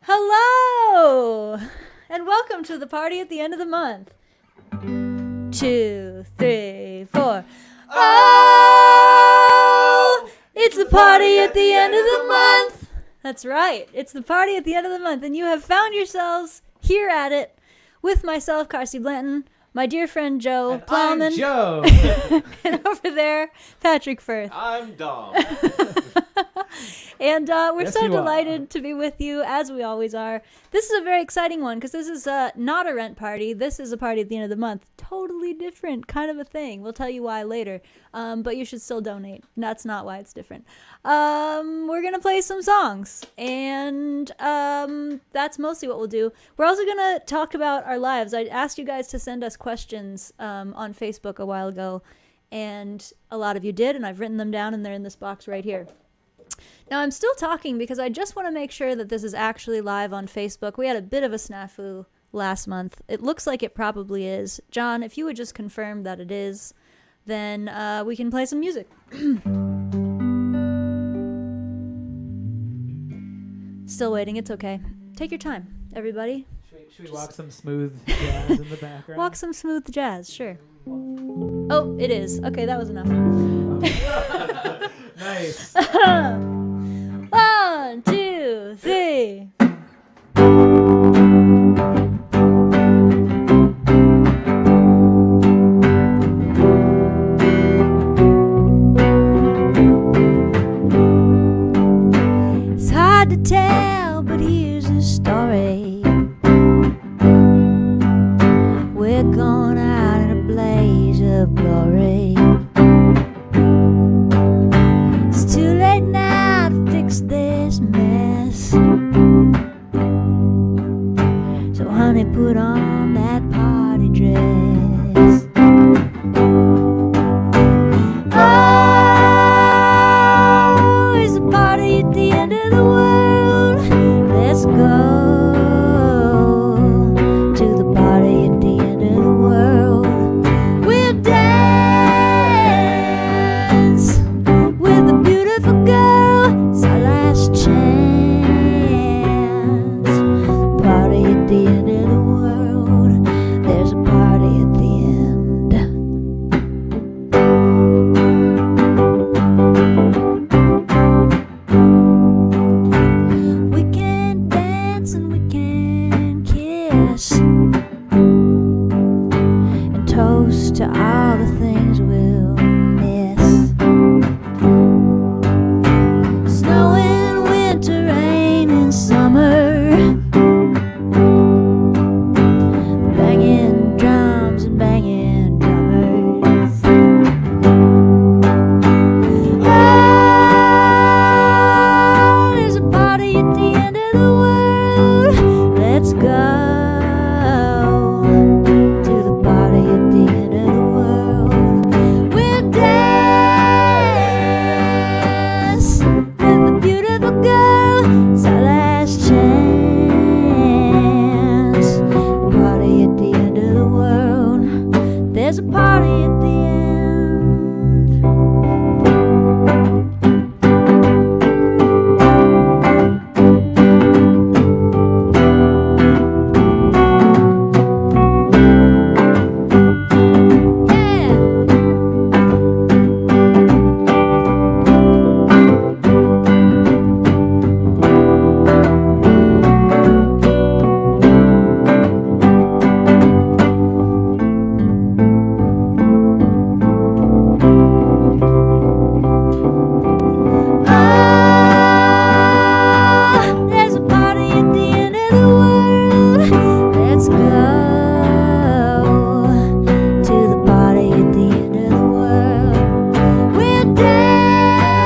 Hello! And welcome to the party at the end of the month. 2, 3, 4. Oh! It's the party at the end of the month! That's right. It's the party at the end of the month, and you have found yourselves here at it with myself, Carsey Blanton, my dear friend Joe Plowman. I'm Joe. And over there, Patrick Firth. I'm Dom. And we're Yes, so you delighted to be with you, as we always are. This is a very exciting one, because this is not a rent party. This is a party at the end of the month. Totally different kind of a thing. We'll tell you why later. But you should still donate. That's not why it's different. We're going to play some songs. And that's mostly what we'll do. We're also going to talk about our lives. I asked you guys to send us questions on Facebook a while ago. And a lot of you did, and I've written them down, and they're in this box right here. Now, I'm still talking because I just want to make sure that this is actually live on Facebook. We had a bit of a snafu last month. It looks like it probably is. John, if you would just confirm that it is, then we can play some music. Still waiting. It's okay. Take your time, everybody. Should we walk some smooth jazz in the background? Walk some smooth jazz, sure. Oh, it is. Okay, that was enough. Nice. 1, 2, 3. It's hard to tell, but here's a story. We're going out in a blaze of glory. It's too late now to fix this mess. So honey, put on that party dress. Oh, it's a party at the end of the world. Let's go to the party at the end of the world. We'll dance with a beautiful girl. It's our last chance. Party at the end of the world. There's a party at the end. We can dance and we can kiss and toast to all the things we'll miss. Snow in winter, rain in summer, banging drums and banging drummers. Oh, there's a party at the end of the world. Let's go to the party at the end of the world. We'll dance with a beautiful girl. It's our last chance. Party at the end of the world. There's a party at the end. There's a party at the end of the world. Let's go to the party at the end of the world. We'll dance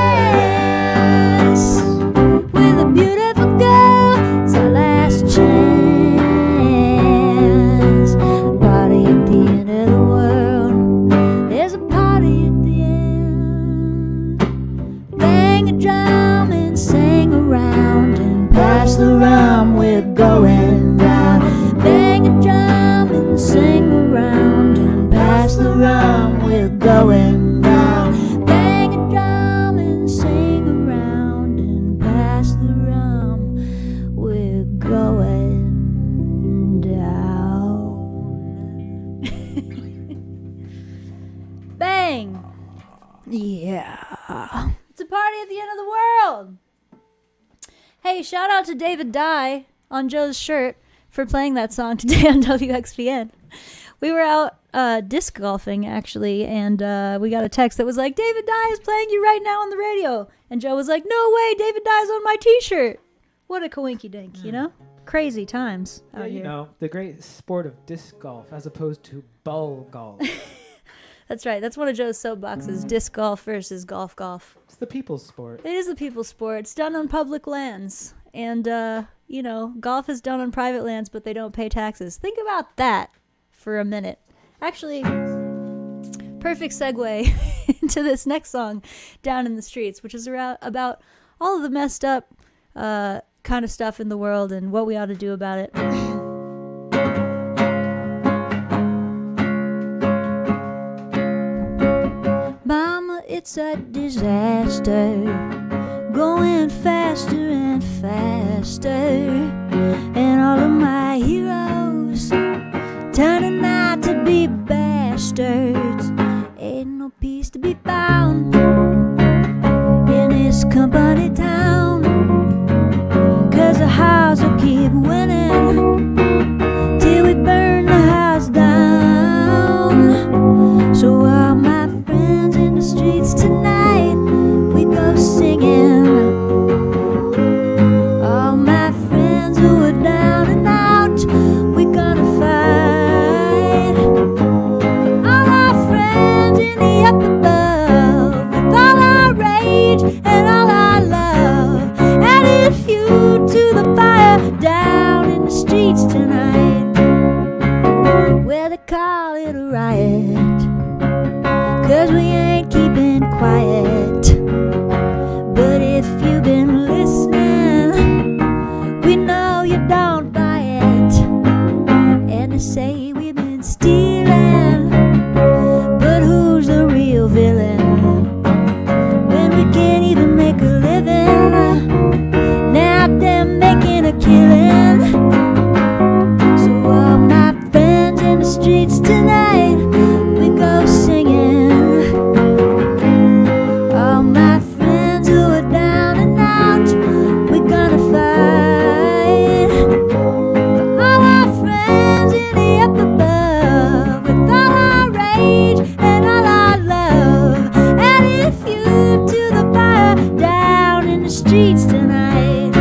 with a beautiful girl. It's our last chance. The party at the end of the world. There's a party at the end. Bang a drum and sing around and pass the rum. We're going down. Bang a drum and sing around and pass the rum. We're going down. Bang a drum and sing around and pass the rum. We're going Hey, shout out to David Dye on Joe's shirt for playing that song today on WXPN. We were out disc golfing, actually, and we got a text that was like, David Dye is playing you right now on the radio. And Joe was like, no way, David Dye's on my T-shirt. What a coinky-dink, you know? Crazy times out here. You know, the great sport of disc golf as opposed to ball golf. That's right. That's one of Joe's soapboxes, disc golf versus golf. It's the people's sport. It is the people's sport. It's done on public lands. And, you know, golf is done on private lands, but they don't pay taxes. Think about that for a minute. Actually, perfect segue into this next song, Down in the Streets, which is about all of the messed up kind of stuff in the world and what we ought to do about it. Mama, it's a disaster, going faster and faster, and all of my heroes turning out to be bastards. Ain't no peace to be found in this company town, 'cause the house will keep winning till we burn the house down. So all my friends in the streets tonight, we go singing. All my friends who are down and out, we gonna fight. For all our friends in the up above, with all our rage and all our love, added fuel to the fire down in the streets tonight, where they call it a riot, 'cause we ain't keeping quiet. But if you've been listening, we know you don't buy it. And they say we've been stealing, but who's the real villain when we can't even make a living? Now they're making a killing. So all my friends in the streets tonight, we go singing. All my friends who are down and out, we gonna fight. For all our friends in the up above, with all our rage and all our love, adding fuel to the fire down in the streets tonight.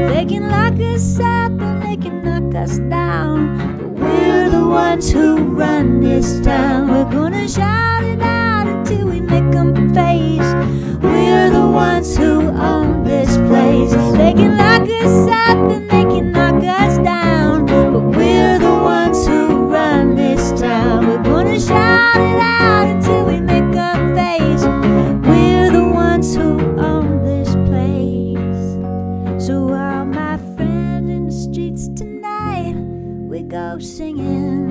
They can lock us up and they can knock us down, but we're the ones who run this town. We're gonna shout it out until we make them face. We're the ones who own this place. They can lock us up and they can knock us down, but we're the ones who run this town. We're gonna shout it out until we make them face. We're the ones who own this place. So all my friends in the streets tonight, we go singing.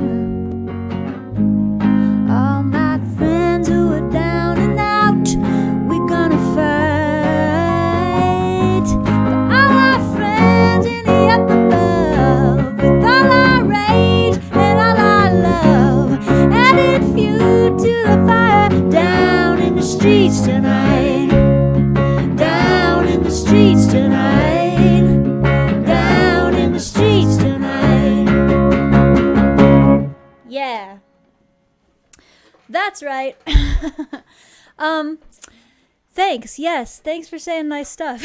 All my friends who are down and out, we gonna fight. For all our friends in the up above, with all our rage and all our love, added fuel to the fire down in the streets tonight. Down in the streets tonight. Down in the streets tonight. Yeah. That's right. Thanks. Yes. Thanks for saying nice stuff.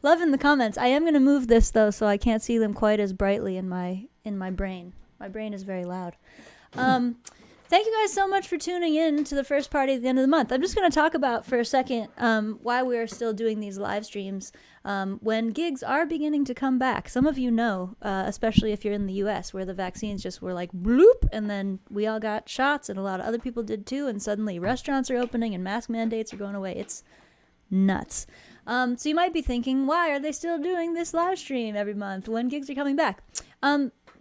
Loving the comments. I am going to move this though, so I can't see them quite as brightly in my brain. My brain is very loud. Thank you guys so much for tuning in to the first party at the end of the month. I'm just going to talk about for a second why we are still doing these live streams when gigs are beginning to come back. Some of you know, especially if you're in the U.S., where the vaccines just were like bloop, and then we all got shots, and a lot of other people did too, and suddenly restaurants are opening and mask mandates are going away. It's nuts. So you might be thinking, why are they still doing this live stream every month when gigs are coming back?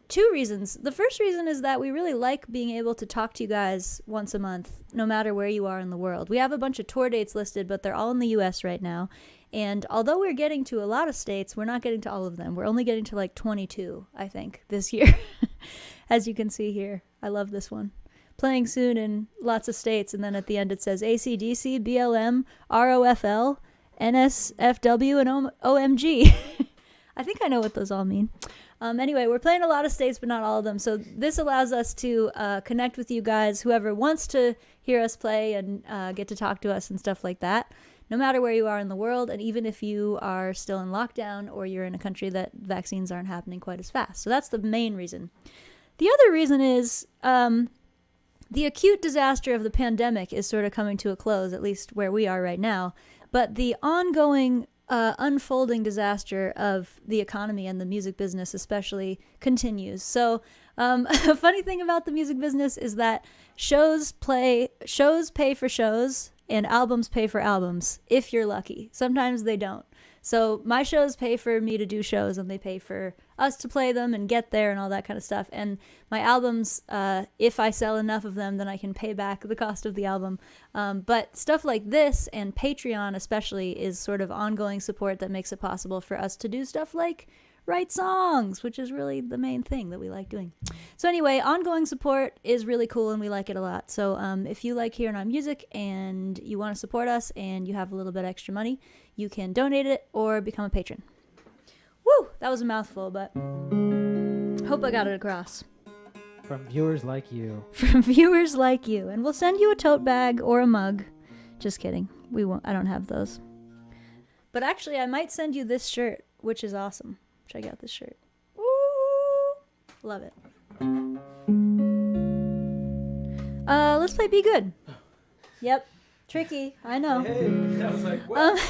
Two reasons. The first reason is that we really like being able to talk to you guys once a month, no matter where you are in the world. We have a bunch of tour dates listed, but they're all in the U.S. right now. And although we're getting to a lot of states, we're not getting to all of them. We're only getting to like 22, I think, this year. As you can see here. I love this one. Playing soon in lots of states, and then at the end it says AC/DC, BLM, ROFL, NSFW, and OMG. I think I know what those all mean. Anyway, we're playing a lot of states, but not all of them. So this allows us to connect with you guys, whoever wants to hear us play and get to talk to us and stuff like that, no matter where you are in the world, and even if you are still in lockdown or you're in a country that vaccines aren't happening quite as fast. So that's the main reason. The other reason is the acute disaster of the pandemic is sort of coming to a close, at least where we are right now. But the ongoing unfolding disaster of the economy and the music business especially continues. So a funny thing about the music business is that shows pay for shows and albums pay for albums, if you're lucky. Sometimes they don't. So my shows pay for me to do shows, and they pay for us to play them and get there and all that kind of stuff. And my albums, if I sell enough of them, then I can pay back the cost of the album. But stuff like this, and Patreon especially, is sort of ongoing support that makes it possible for us to do stuff like write songs, which is really the main thing that we like doing. So anyway, ongoing support is really cool, and we like it a lot. So if you like hearing our music and you want to support us and you have a little bit extra money, you can donate it or become a patron. Woo! That was a mouthful, but hope I got it across. From viewers like you. From viewers like you. And we'll send you a tote bag or a mug. Just kidding. We won't. I don't have those. But actually, I might send you this shirt, which is awesome. Check out this shirt. Woo! Love it. Let's play Be Good. Yep. Tricky. I know. Hey, I was like, what?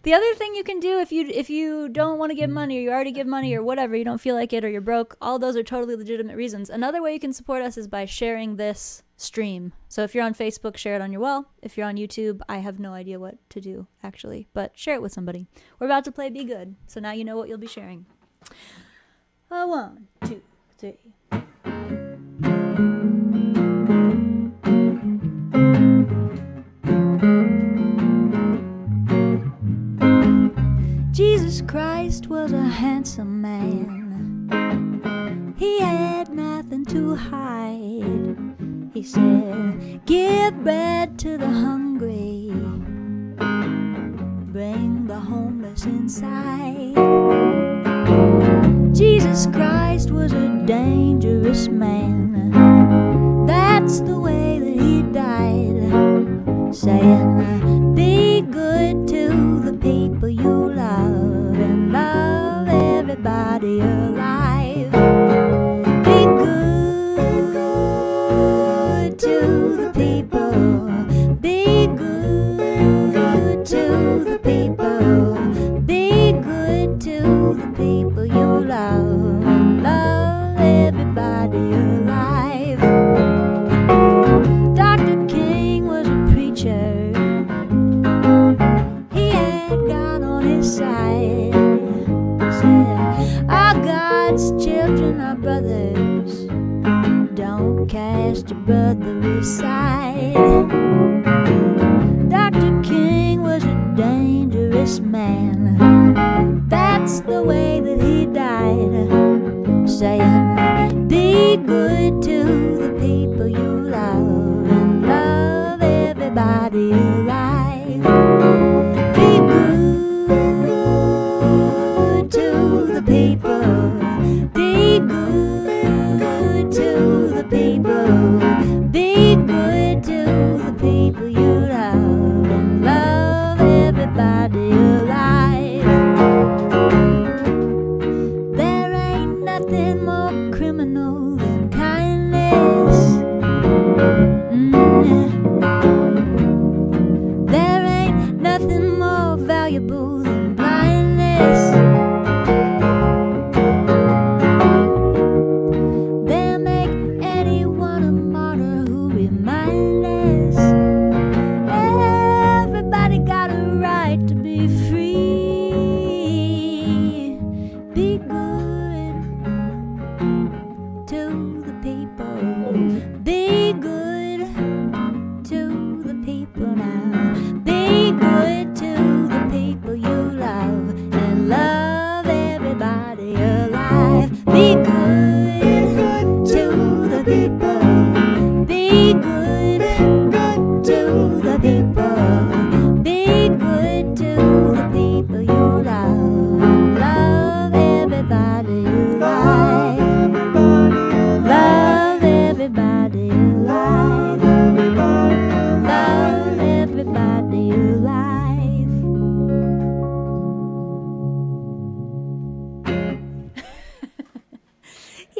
The other thing you can do if you don't want to give money, or you already give money, or whatever, you don't feel like it, or you're broke, all those are totally legitimate reasons. Another way you can support us is by sharing this stream. So if you're on Facebook, share it on your wall. If you're on YouTube, I have no idea what to do, actually, but share it with somebody. We're about to play Be Good, so now you know what you'll be sharing. 1, 2, 3. Jesus Christ was a handsome man. He had nothing to hide. He said, give bread to the hungry, bring the homeless inside. Jesus Christ was a dangerous man. That's the way that he died, saying, be good to the people you love, and love everybody alive. Be good to the people. Be good to the people. Be good to the people you love, and love everybody alive. Dr. King was a preacher. He had God on his side. He said, our God's children are brothers. Don't cast your brother aside. Dr. King was a dangerous man. That's the way that he died, saying, be good to the people you love, and love everybody alive. Be good to the people. Be good to the people. Be good to the people you love, and love everybody alive.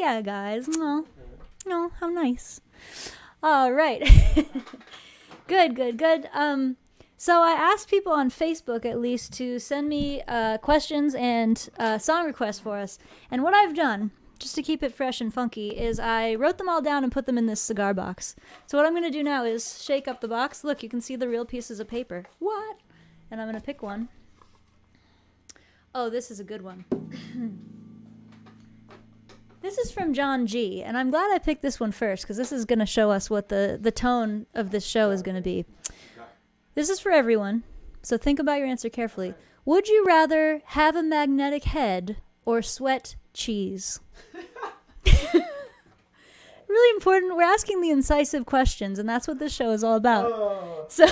yeah, guys. No, how nice. All right. Good. So I asked people on Facebook, at least, to send me questions and song requests for us. And what I've done, just to keep it fresh and funky, is I wrote them all down and put them in this cigar box. So what I'm going to do now is shake up the box. Look, you can see the real pieces of paper. What? And I'm going to pick one. Oh, this is a good one. This is from John G. And I'm glad I picked this one first, because this is going to show us what the tone of this show is going to be. This is for everyone, so think about your answer carefully. Would you rather have a magnetic head or sweat cheese? Really important. We're asking the incisive questions, and that's what this show is all about. So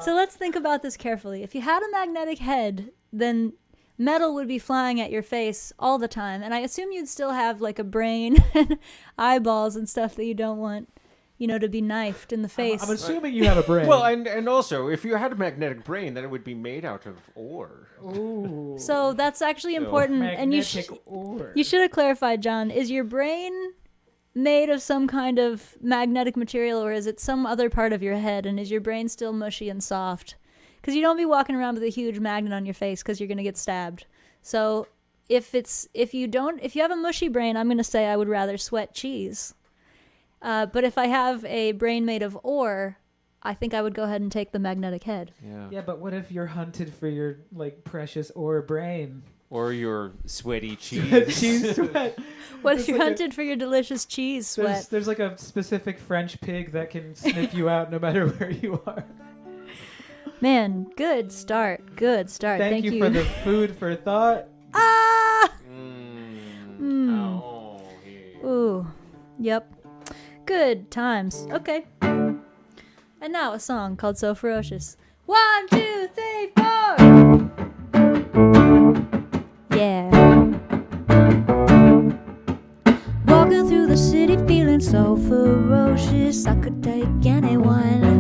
let's think about this carefully. If you had a magnetic head, then metal would be flying at your face all the time, and I assume you'd still have like a brain and eyeballs and stuff that you don't want, to be knifed in the face. I'm assuming you have a brain. Well, and also, if you had a magnetic brain, then it would be made out of ore. Ooh. So that's actually important, and you should have clarified, John. Is your brain made of some kind of magnetic material, or is it some other part of your head, and is your brain still mushy and soft? Because you don't be walking around with a huge magnet on your face because you're going to get stabbed. So if you have a mushy brain, I'm going to say I would rather sweat cheese. But if I have a brain made of ore, I think I would go ahead and take the magnetic head. Yeah, but what if you're hunted for your precious ore brain? Or your sweaty cheese. Cheese sweat. What if you're hunted for your delicious cheese sweat? There's like a specific French pig that can sniff you out no matter where you are. Man, good start. Thank you for the food for thought. Ah! Oh, yeah. Ooh. Yep. Good times. Okay. And now a song called So Ferocious. 1, 2, 3, 4. Yeah. Walking through the city feeling so ferocious, I could take anyone.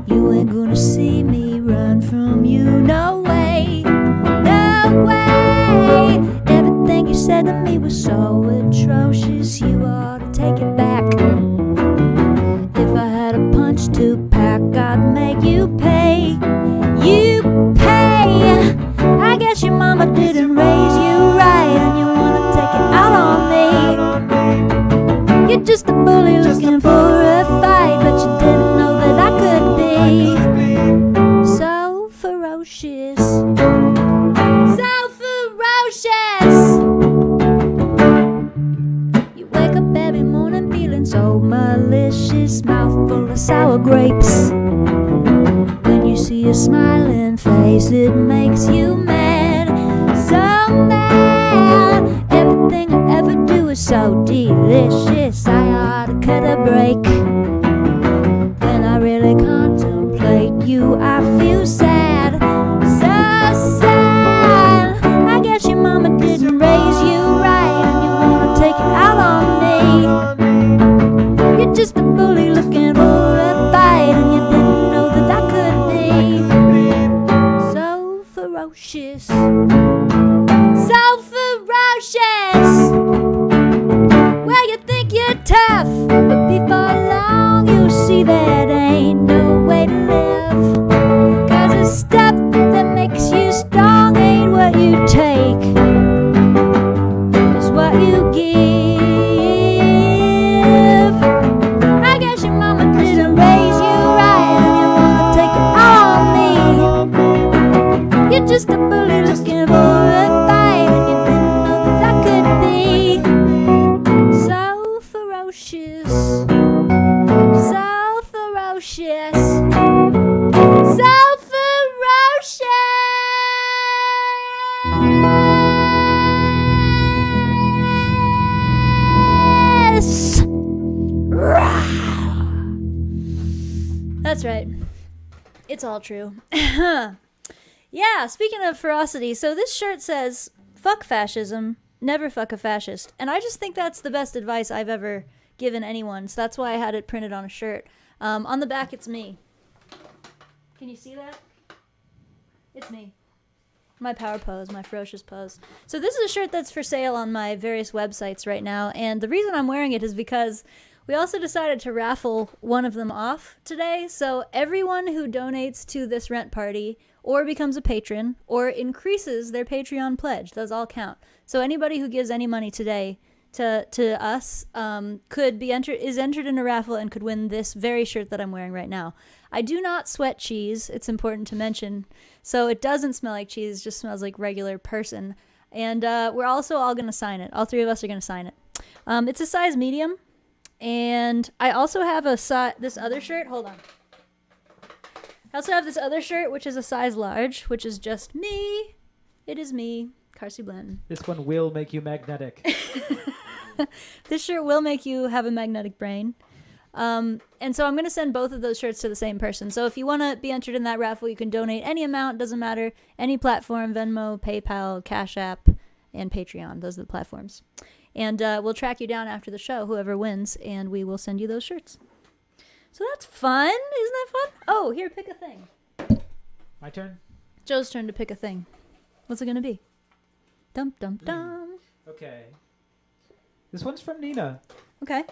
You ain't gonna see me run from you. No way. No way. Everything you said to me was so atrocious. You ought to take it back. If I had a punch to pack, I'd make you pay. You pay. I guess your mama didn't raise you right, and you wanna take it out on me. You're just a bully looking for a fight, but you didn't know that I could be so ferocious. So ferocious. You wake up every morning feeling so malicious, mouthful of sour grapes. When you see a smiling face, it makes you mad, so mad. Everything I ever do is so delicious, I ought to cut a break. When I really contemplate you, I feel sad, so sad. I guess your mama didn't raise you right, and you wanna take it out on me. You're just a bully looking for a fight, and you didn't know that I could be so ferocious. So ferocious. Well, you think you're tough, but before long you'll see that ain't no way to live. 'Cause the stuff that makes you strong ain't what you take, it's what you give. I guess your mama didn't raise you right, and you wanna take it out on me. You're just a bully looking for a fight, and you didn't know that I could be so ferocious. So ferocious. So ferocious. Rah. That's right. It's all true. Yeah, speaking of ferocity, so this shirt says, fuck fascism, never fuck a fascist. And I just think that's the best advice I've ever given anyone, so that's why I had it printed on a shirt. On the back, it's me. Can you see that? It's me. My power pose, my ferocious pose. So this is a shirt that's for sale on my various websites right now, and the reason I'm wearing it is because we also decided to raffle one of them off today. So everyone who donates to this rent party or becomes a patron or increases their Patreon pledge, those all count. So anybody who gives any money today to us is entered in a raffle and could win this very shirt that I'm wearing right now. I do not sweat cheese. It's important to mention. So it doesn't smell like cheese. It just smells like regular person. And we're also all going to sign it. All three of us are going to sign it. It's a size medium. And I also have this other shirt. Hold on. I also have this other shirt, which is a size large, which is just me. It is me, Carsey Blanton. This one will make you magnetic. This shirt will make you have a magnetic brain. And so I'm going to send both of those shirts to the same person. So if you want to be entered in that raffle, you can donate any amount. Doesn't matter. Any platform, Venmo, PayPal, Cash App, and Patreon. Those are the platforms. And we'll track you down after the show, whoever wins, and we will send you those shirts. So that's fun. Isn't that fun? Oh, here, pick a thing. My turn? Joe's turn to pick a thing. What's it going to be? Dum, dum, dum. Okay. This one's from Nina. Okay.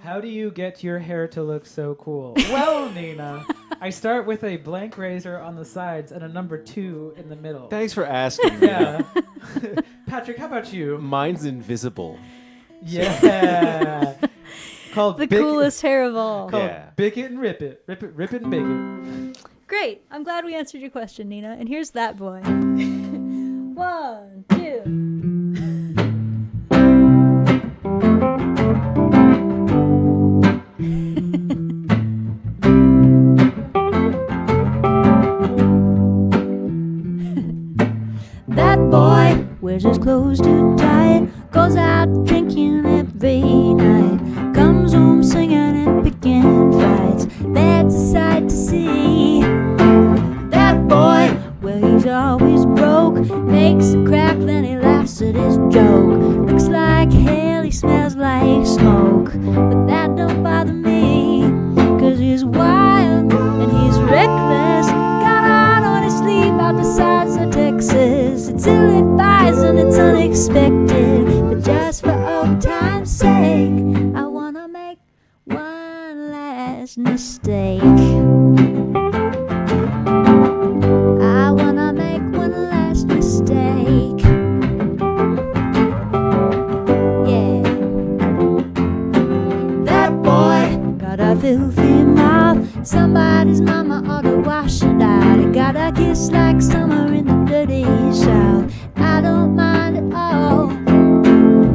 How do you get your hair to look so cool? Well, Nina, I start with a blank razor on the sides and a number 2 in the middle. Thanks for asking. Yeah. Patrick, how about you? Mine's invisible. Yeah. Called The coolest hair of all. Called Bick It and Rip It. Rip it, rip it and bake it. Great. I'm glad we answered your question, Nina. And here's that boy. 1, 2. That boy wears his clothes too tight, goes out drinking every night, comes home singing and picking fights. That's a sight to see. That boy, well, he's always broke, makes a crack, then he laughs at his joke. Looks like hell, he smells like smoke, but that don't bother me, 'cause he's wild and he's reckless. Got out on his sleeve out the sides of Texas. It's ill-advised and it's unexpected, but just for old time's sake, I wanna make one last mistake. I wanna make one last mistake. Yeah. That boy got a filthy mouth. Somebody's mama ought to wash it out. He got a kiss like summer in the dirty South. I don't mind at all,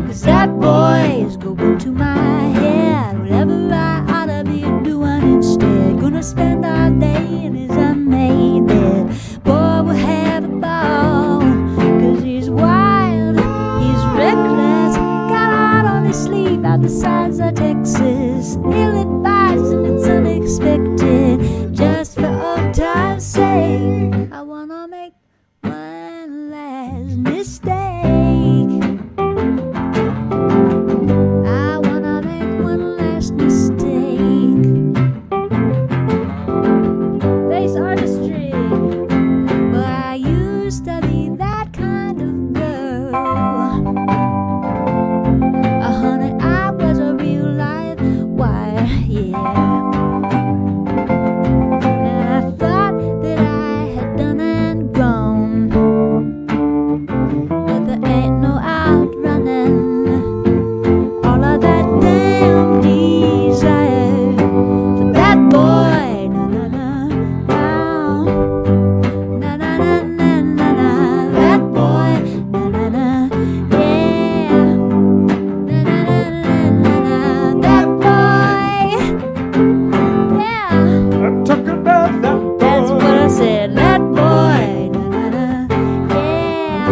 'cause that boy is going to my head. Whatever I ought to be doing instead. Gonna spend all day in his unmade bed. Boy, we'll have a ball, 'cause he's wild, he's reckless. Got out on his sleeve out the sides of Texas. Ill-advised and it's unexpected. Just for old time's sake, I wanna make one last mistake. I wanna make one last mistake. Face artistry. Well, I used to be that kind of girl. Honey, I was a real live wire, yeah. And I thought that I had done and grown, but there ain't no outrunning all of that damn desire for that boy. Na na na, now. Na na na na na na, that boy. Na na na, yeah. Na na na na na, that boy. Yeah. I'm talking about that boy. That's what I said, that boy. Na na na, yeah.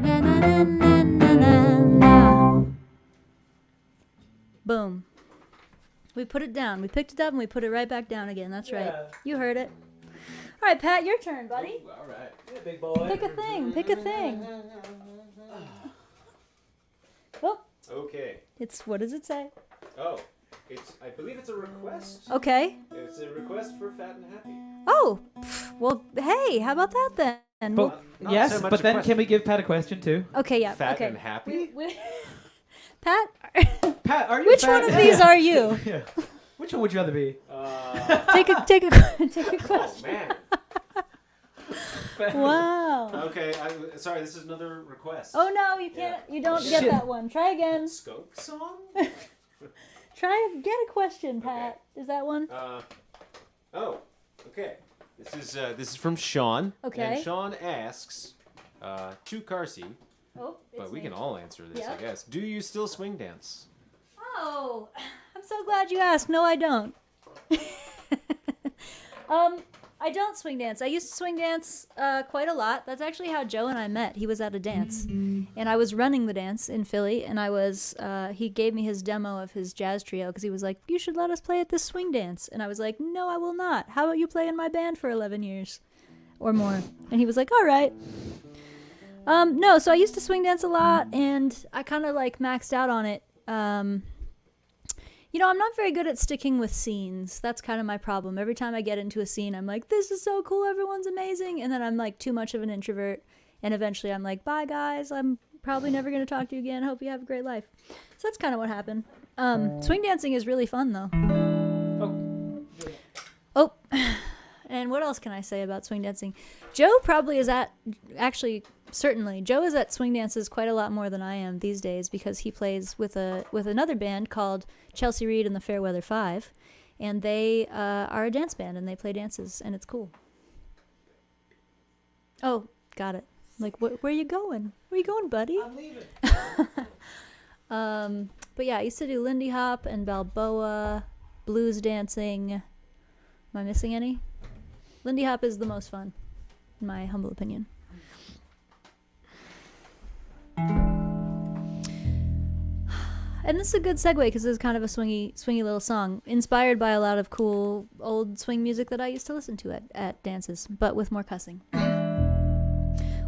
Na na na na na na na. Boom. We put it down. We picked it up and we put it right back down again. That's right. Yeah. You heard it. All right, Pat, your turn, buddy. All right. Yeah, big boy. Pick a thing. Pick a thing. Oh, Okay. what does it say? Oh, I believe it's a request. Okay. It's a request for Fat and Happy. Oh, well, hey, how about that then? And But Not yes, so much but a then question. can we give Pat a question too? okay, yeah, Fat okay. and happy? Pat, Pat, are you which fat? one of these are you? Yeah. Which one would you rather be? Take a Oh question. man. Wow. Okay, sorry. This is another request. Oh no, you can't. You don't get Shit. that one. Try again. Skunk song? Try get a question, Pat. Is that one? Oh, okay. This is from Sean. Okay. And Sean asks, to Carsey, Oh, but we can all answer this, Yeah. I guess. Do you still swing dance? Oh, I'm so glad you asked. No, I don't. I don't swing dance. I used to swing dance quite a lot. That's actually how Joe and I met. He was at a dance, and I was running the dance in Philly, and I was. He gave me his demo of his jazz trio because he was like, "You should let us play at this swing dance," and I was like, "No, I will not. How about you play in my band for 11 years, or more?" And he was like, "All right." No, so I used to swing dance a lot, and I kind of like maxed out on it. You know, I'm not very good at sticking with scenes. That's kind of my problem. Every time I get into a scene, I'm like, this is so cool, everyone's amazing. And then I'm like too much of an introvert. And eventually I'm like, bye guys, I'm probably never going to talk to you again. Hope you have a great life. So that's kind of what happened. Swing dancing is really fun though. Oh. And what else can I say about swing dancing? Joe probably is certainly Joe is at swing dances quite a lot more than I am these days because he plays with another band called Chelsea Reed and the Fairweather Five, and they are a dance band and they play dances and it's cool. Oh, got it. Like, where are you going? Where are you going, buddy? I'm leaving. But yeah, I used to do Lindy Hop and Balboa, blues dancing. Am I missing any? Lindy Hop is the most fun, in my humble opinion. And this is a good segue because it's kind of a swingy little song, inspired by a lot of cool old swing music that I used to listen to at dances, but with more cussing.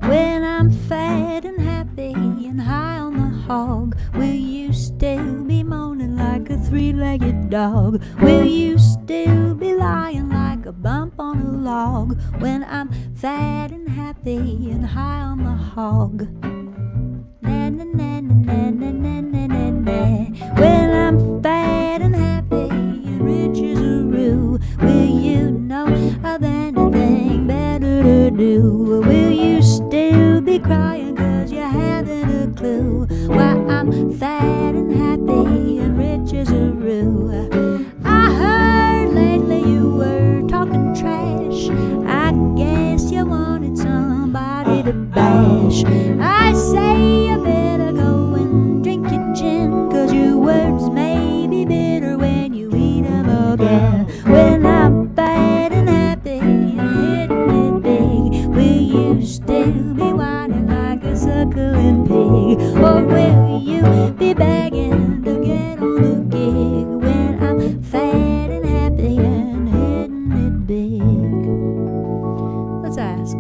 When I'm fat and happy and high on the hog, will you still be moaning like a three-legged dog? Will you still be lying like a bump on a log? When I'm fat and happy and high on the hog. Na na na na na na na na na. When I'm fat and happy and rich as a roo, will you know of anything better to do? Will you still be crying 'cause you haven't a clue why I'm fat and happy and rich as a roo? I heard lately you were talking trash. I guess you wanted somebody to bash. I say you better go and drink your gin, 'cause your words may be bitter when you eat them again. When I'm fat and happy and hitting it big, will you still be whining like a suckling pig? Or will you be begging to get on the gig when I'm fat and happy and hitting it big? Let's ask.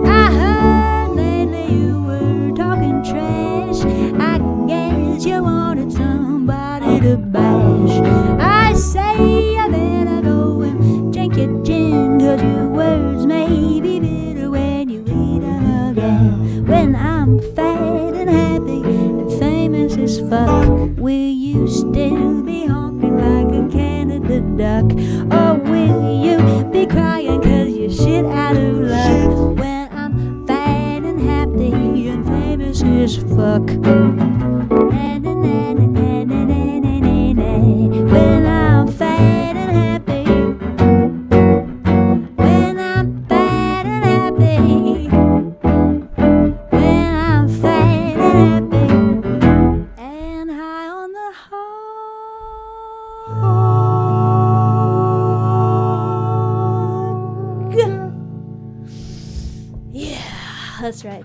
I heard lately you were talking trash. I guess you wanted somebody to bash. I say you better go and drink your gin, 'cause your words may be bitter when you eat them again. When I'm fat and happy and famous as fuck, will you still be honking like a Canada duck? Or will you be crying 'cause you're shit out of luck? When I'm fat and happy and famous as fuck. When I'm fat and happy. When I'm fat and happy. When I'm fat and happy. And high on the hog. Yeah, that's right.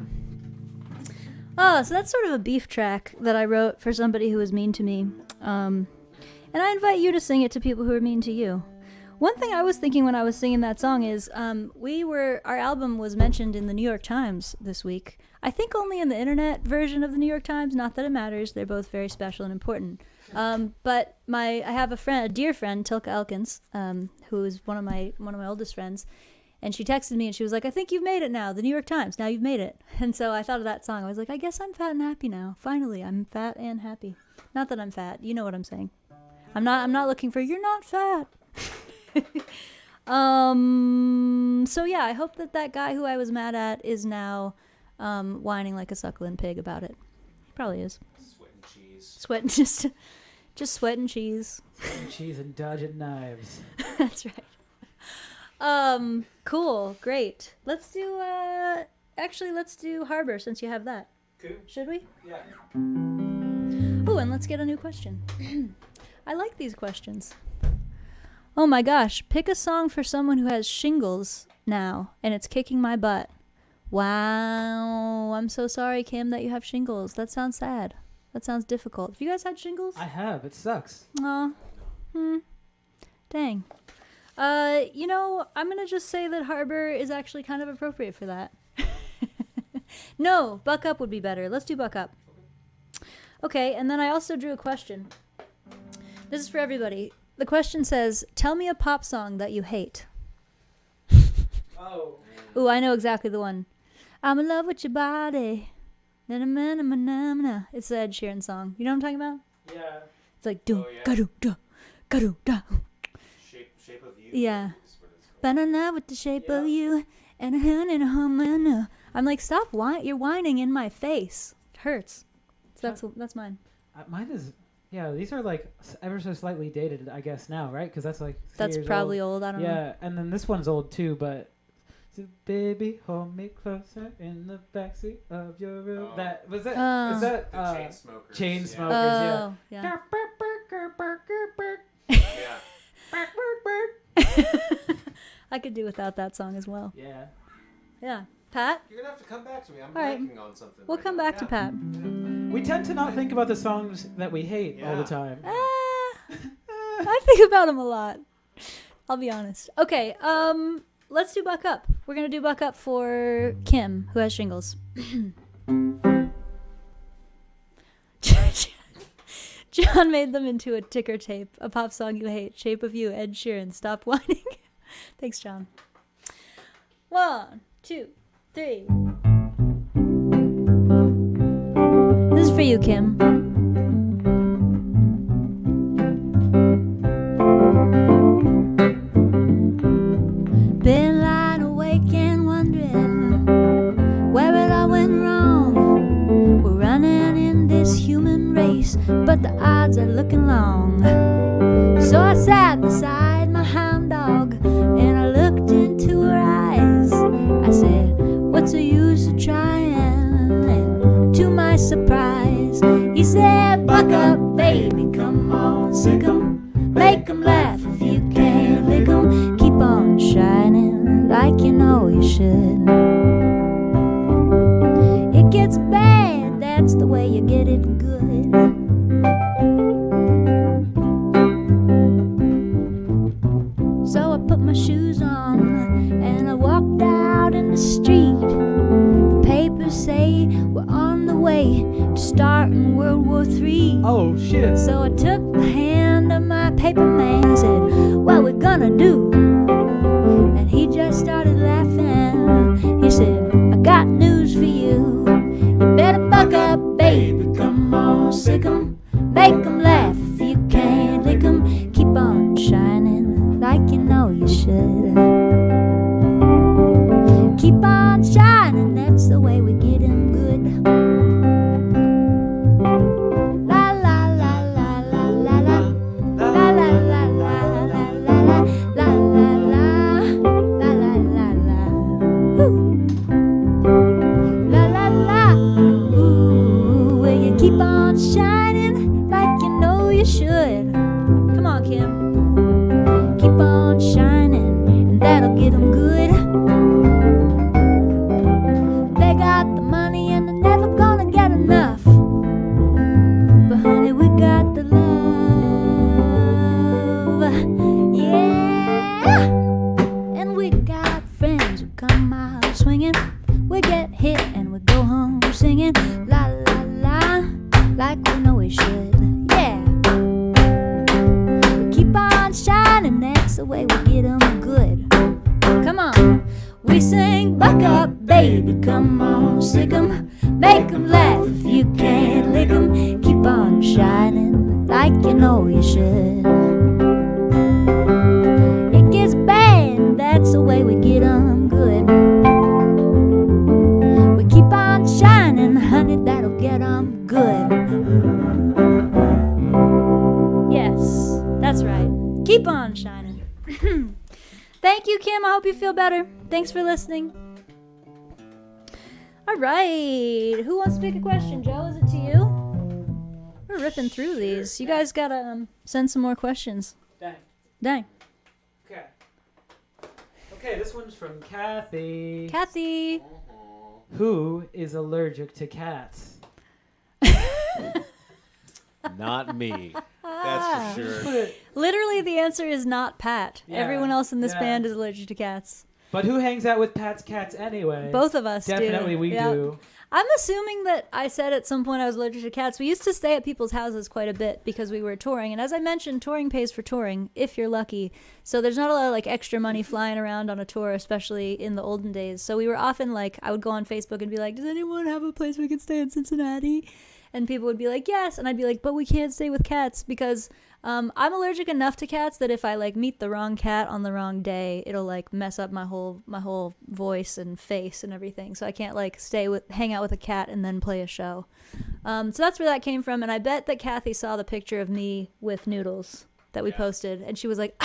Oh, so that's sort of a beef track that I wrote for somebody who was mean to me. And I invite you to sing it to people who are mean to you. One thing I was thinking when I was singing that song is our album was mentioned in the New York Times this week. I think only in the internet version of the New York Times, not that it matters. They're both very special and important. But I have a dear friend, Tilka Elkins, who is one of my oldest friends, and she texted me and she was like, I think you've made it now, the New York Times, now you've made it. And so I thought of that song. I was like, I guess I'm fat and happy now. Finally, I'm fat and happy. Not that I'm fat. You know what I'm saying. I'm not looking for, you're not fat. So yeah, I hope that guy who I was mad at is now whining like a suckling pig about it. He probably is. Sweat and cheese. Sweat, just sweat and cheese. Sweat and cheese and dodging knives. That's right. Cool, great. Let's do Harbor since you have that. Cool. Should we? Yeah. Oh, and let's get a new question. I like these questions. Oh my gosh, pick a song for someone who has shingles now, and it's kicking my butt. Wow, I'm so sorry, Kim, that you have shingles. That sounds sad. That sounds difficult. Have you guys had shingles? I have. It sucks. Aw. Dang. I'm going to just say that Harbor is actually kind of appropriate for that. No, Buck Up would be better. Let's do Buck Up. Okay, and then I also drew a question. This is for everybody. The question says, tell me a pop song that you hate. Oh. Ooh, I know exactly the one. I'm in love with your body. Na-na-na-na-na-na. It's the Ed Sheeran song. You know what I'm talking about? Yeah. It's like, do, yeah. ga-do, da, ga-do, da. Shape of You. Yeah. is what it's called. Banana with the shape of Yeah. you. And a hun and a hum. I'm like, stop whining. You're whining in my face. It hurts. So that's mine. Mine is, yeah, these are like ever so slightly dated, I guess, now, right? Because that's like 3 That's years probably old. I don't know. Yeah, and then this one's old too, but so baby, hold me closer in the backseat of your room. Oh. That was it. Oh. Is that The chain smokers. Chain yeah. smokers. Oh, yeah. Yeah. I could do without that song as well. Yeah. Yeah. Pat? You're gonna have to come back to me. I'm All right. working on something. We'll right come now. back to Pat. We tend to not think about the songs that we hate all the Yeah. time. I think about them a lot. I'll be honest. Okay, let's do Buck Up. We're going to do Buck Up for Kim, who has shingles. John made them into a ticker tape, a pop song you hate. Shape of You, Ed Sheeran. Stop whining. Thanks, John. 1, 2, 3. This is for you, Kim. Been lying awake and wondering where it all went wrong. We're running in this human race, but the odds are looking long. So I sat beside my hound dog and I looked into her eyes. I said, what's the use of trying? And to my surprise, he said, buck up, baby, come on, sick 'em, make 'em laugh if you can't lick 'em. Keep on shining like you know you should. It gets bad, that's the way you get it good. So I put my shoes on and I walked out in the street. The papers say we're on the way to starting World War III. Oh, shit. So I took the hand of my paper man and said, what we gonna do? And he just started laughing. He said, I got news for you. You better buck up, baby, come on, sick 'em, make 'em laugh if you can't lick 'em. Keep on shining like you know you should. Keep on shining, that's the way we get 'em good. La la la la la la la la la la la la la la la la la la la. Woo. La la la. Ooh, will you keep on shining like you know you should? Come on, Kim. Keep on shining, and that'll get 'em good. They got the money and they're never gonna get enough. But honey, we got the love. Yeah. swinging. We get hit and we go home singing. La la la, like we know we should. Yeah. We keep on shining, that's the way we get 'em good. Come on. We sing, buck up, baby, come on, sick 'em. Make 'em laugh if you can't lick 'em. Keep on shining like you know you should. It gets bad, that's the way we get 'em good. We keep on shining, honey, that'll get 'em good. Yes, that's right. Keep on shining. Thank you, Kim. I hope you feel better. Thanks for listening. All right. Who wants to pick a question? Joe, is it to you? We're ripping through these. You guys got to send some more questions. Dang. Okay. Okay, this one's from Kathy. Kathy. Who is allergic to cats? Not me. That's for sure. Literally, the answer is not Pat. Yeah, Everyone else in this yeah. band is allergic to cats. But who hangs out with Pat's cats anyway? Both of us Definitely do. we do. I'm assuming that I said at some point I was allergic to cats. We used to stay at people's houses quite a bit because we were touring. And as I mentioned, touring pays for touring, if you're lucky. So there's not a lot of like extra money flying around on a tour, especially in the olden days. So we were often like, I would go on Facebook and be like, does anyone have a place we can stay in Cincinnati? And people would be like, yes. And I'd be like, but we can't stay with cats because I'm allergic enough to cats that if I like meet the wrong cat on the wrong day, it'll like mess up my whole voice and face and everything. So I can't like hang out with a cat and then play a show. So that's where that came from. And I bet that Kathy saw the picture of me with Noodles that we posted. And she was like,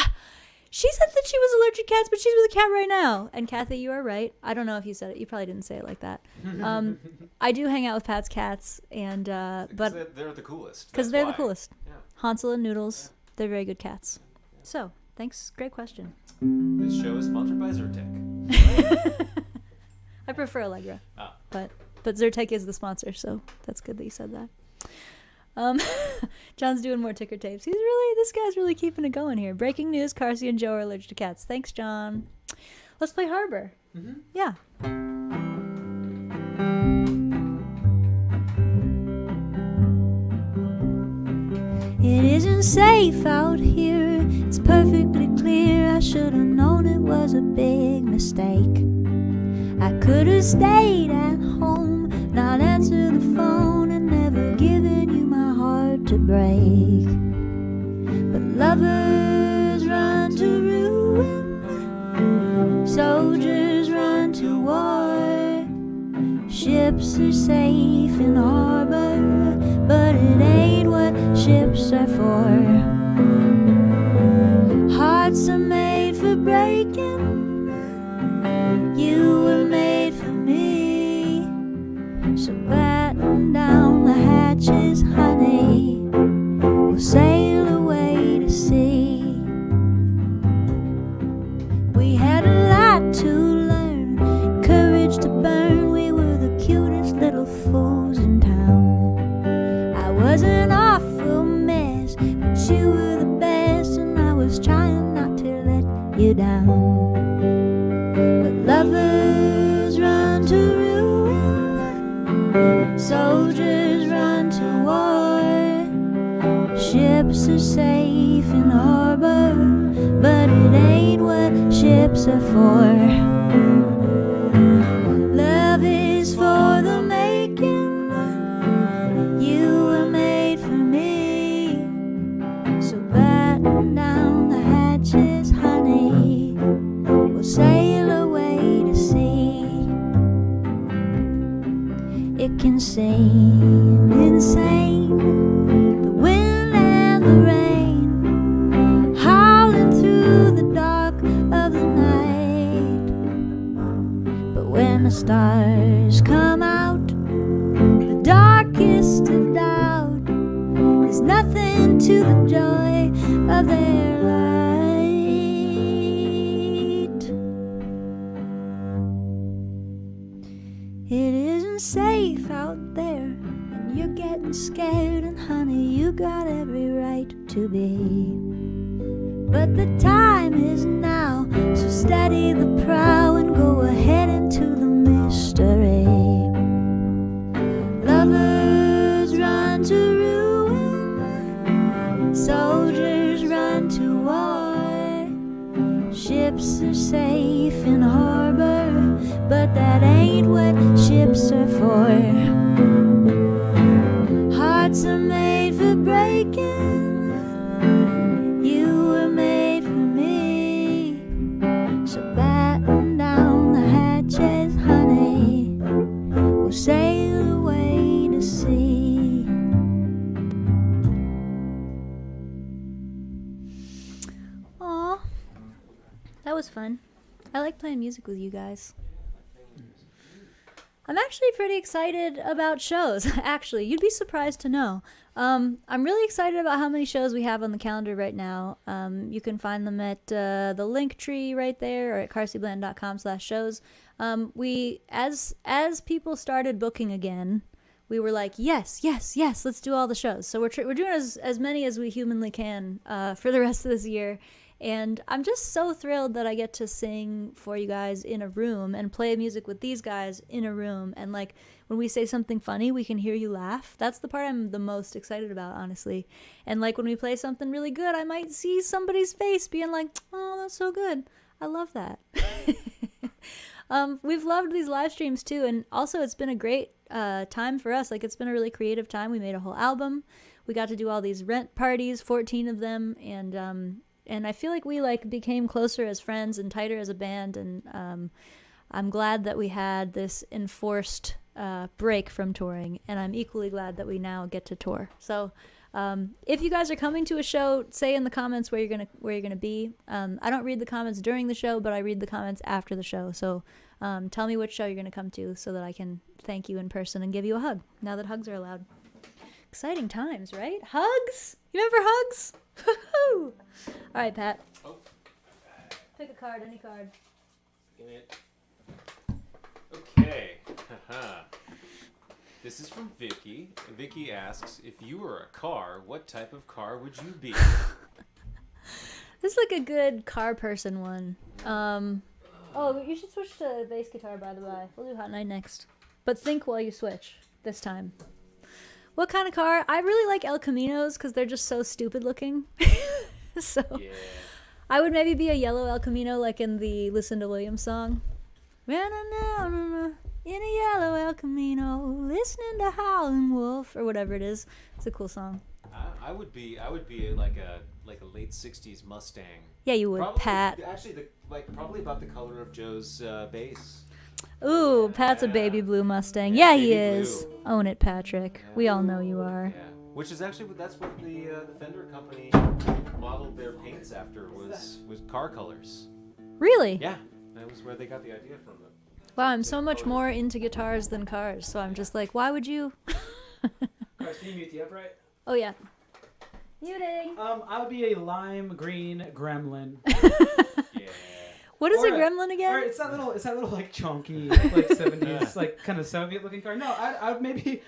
she said that she was allergic to cats, but she's with a cat right now. And Kathy, you are right. I don't know if you said it. You probably didn't say it like that. I do hang out with Pat's cats, and but they're the coolest. Because they're the coolest. Yeah. Hansel and Noodles, they're very good cats. So, thanks. Great question. This show is sponsored by Zyrtec. I prefer Allegra, Ah. but Zyrtec is the sponsor, so that's good that you said that. John's doing more ticker tapes. This guy's really keeping it going here. Breaking news, Carsey and Joe are allergic to cats. Thanks, John. Let's play Harbor. Mm-hmm. Yeah. It isn't safe out here. It's perfectly clear. I should have known it was a big mistake. I could have stayed at home, not answered the phone, and never given you my heart to break. But lovers run to ruin, soldiers run to war. Ships are safe in harbor, but it ain't what ships are for. Hearts are made for breaking. You were made for me. So batten down the hatches, honey. We'll sail away to sea. We had a lot to learn, courage to burn. We were the cutest little fools in town. I was an awful mess, but you were the best, and I was trying not to let you down. But lovers run to ruin, soldiers run to war. Ships are safe in harbor, but it ain't what ships are for. Love is for the making. You were made for me. So batten down the hatches, honey. We'll sail away to sea. It can seem insane, the wind and the rain, howling through the dark of the night. But when the stars come out, the darkest of doubt is nothing to the joy of their light. It isn't safe out there, and you're getting scared, and honey, you got every right to be. But the time is now, so steady the prow and go ahead into the for. Hearts are made for breaking. You were made for me. So batten down the hatches, honey. We'll sail away to sea. Aw, that was fun. I like playing music with you guys. I'm actually pretty excited about shows. Actually, you'd be surprised to know. I'm really excited about how many shows we have on the calendar right now. You can find them at the link tree right there or at carseyblend.com/shows. We, as people started booking again, we were like, yes, let's do all the shows. So we're doing as many as we humanly can for the rest of this year. And I'm just so thrilled that I get to sing for you guys in a room and play music with these guys in a room. And like when we say something funny, we can hear you laugh. That's the part I'm the most excited about, honestly. And like when we play something really good, I might see somebody's face being like, oh, that's so good. I love that. We've loved these live streams too. And also it's been a great time for us. Like it's been a really creative time. We made a whole album. We got to do all these rent parties, 14 of them. And I feel like we like became closer as friends and tighter as a band. And I'm glad that we had this enforced break from touring. And I'm equally glad that we now get to tour. So if you guys are coming to a show, say in the comments where you're gonna be. I don't read the comments during the show, but I read the comments after the show. So tell me which show you're gonna come to so that I can thank you in person and give you a hug. Now that hugs are allowed. Exciting times, right? Hugs? You remember hugs? All right, Pat. Oh. Pick a card, any card. Okay. This is from Vicky. Vicky asks, if you were a car, what type of car would you be? This is like a good car person one. Oh, you should switch to bass guitar, by the way. We'll do Hot Night next. But think while you switch this time. What kind of car? I really like El Caminos because they're just so stupid looking. So yeah. I would maybe be a yellow El Camino like in the Lucinda Williams song. In a yellow El Camino, listening to Howlin' Wolf or whatever it is. It's a cool song. I would be like a late '60s Mustang. Yeah, you would, probably, Pat. Actually, probably about the color of Joe's bass. Ooh, Pat's a baby blue Mustang. Yeah, he baby is. blue. Own it, Patrick. Yeah. We all know you are. Yeah. Which is actually that's what the Fender company modeled their paints after was car colors. Really? Yeah, that was where they got the idea from. Wow, I'm so much more into guitars than cars, so I'm just like, why would you? Guys, can you mute the upright? Oh yeah. Muting. I would be a lime green gremlin. Yeah. What is a gremlin again? Or it's that little like chunky like 70s like kind of Soviet looking car. No, I would maybe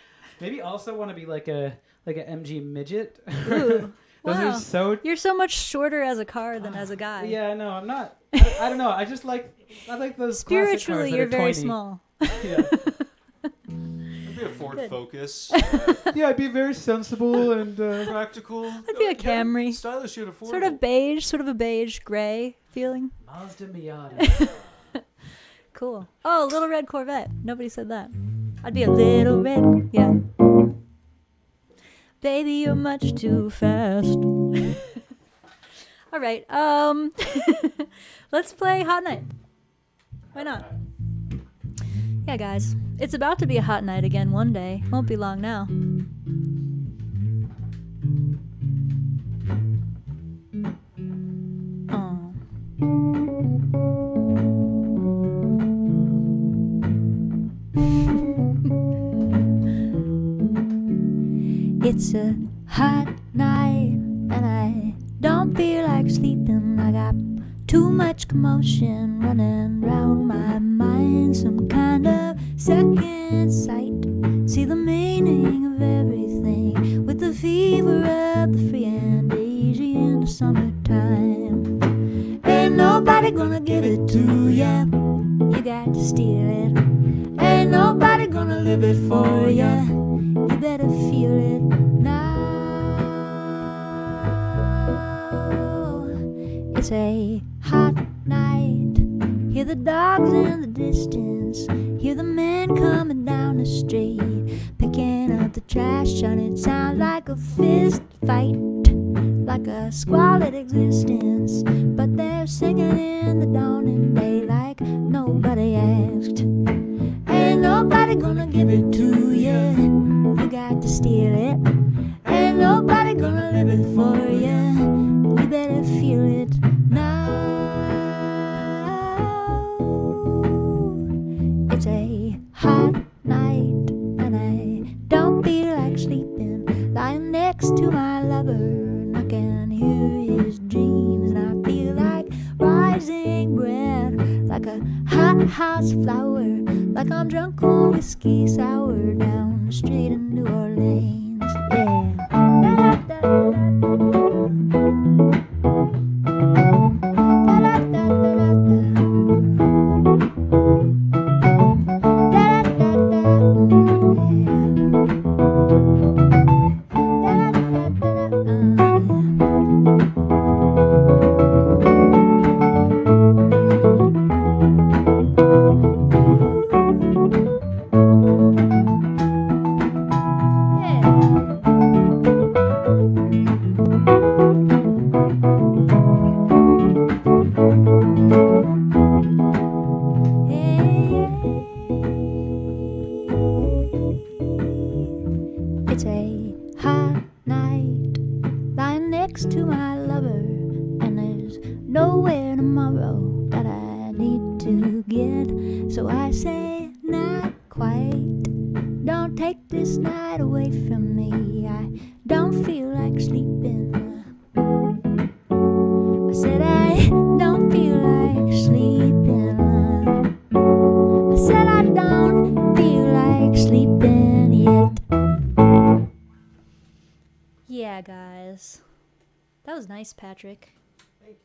also want to be like a MG midget. Ooh. Those Wow. are so. You're so much shorter as a car than as a guy. Yeah, no, I'm not. I don't know. I like those. Spiritually, you're very tiny. small. Yeah. I'd be a Ford Good. Focus. Yeah, I'd be very sensible and Practical. I'd be a Camry. Stylish yet affordable. Sort of a beige gray feeling. Mazda Miata. Cool. Oh, little red Corvette. Nobody said that. I'd be a little red. Yeah. Baby, you're much too fast. All right. Let's play Hot Night. Why not? Yeah, guys. It's about to be a hot night again one day. Won't be long now. It's a hot night and I don't feel like sleeping. I got too much commotion running round my mind. Some kind of second sight. See the meaning of everything with the fever of the free and easy in the summertime. Ain't nobody gonna give it to ya. You got to steal it. Ain't nobody gonna live it for ya. You better feel it now. It's a hot night. Hear the dogs in the distance. Hear the man coming down the street, picking up the trash, and it sounds like a fist fight, like a squalid existence. But they're singing in the dawning day like nobody asked. Ain't nobody gonna give it to you, you got to steal it. Ain't nobody gonna live it for you, you better feel it now. It's a hot night and I don't feel like sleeping, lying next to my lover, and I can hear his dreams, and I feel like rising bread, like a hot house flower, like I'm drunk on whiskey sour down the street in New Orleans. Yeah. It's a hot night, lying next to my lover, and there's nowhere tomorrow that I need to get. So I say, not quite, don't take this night away from me, I don't feel like sleeping. I said I don't feel like sleeping. I said I don't feel like sleeping yet. Yeah, guys. That was nice, Patrick. Thank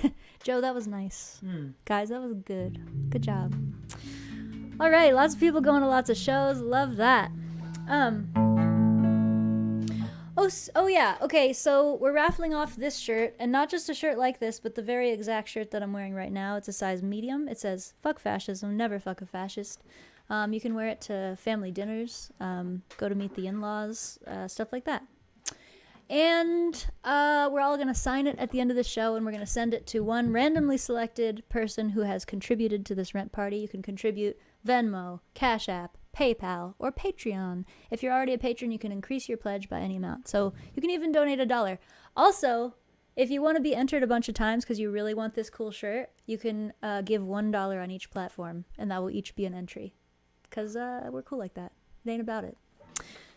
you. Joe, that was nice. Guys, that was good. Good job. All right, lots of people going to lots of shows. Love that. Oh yeah. Okay, so we're raffling off this shirt, and not just a shirt like this, but the very exact shirt that I'm wearing right now. It's a size medium. It says "Fuck fascism, never fuck a fascist." You can wear it to family dinners, go to meet the in-laws, stuff like that. And we're all going to sign it at the end of the show, and we're going to send it to one randomly selected person who has contributed to this rent party. You can contribute Venmo, Cash App, PayPal, or Patreon. If you're already a patron, you can increase your pledge by any amount. So you can even donate $1. Also, if you want to be entered a bunch of times because you really want this cool shirt, you can give $1 on each platform, and that will each be an entry. Because we're cool like that. It ain't about it.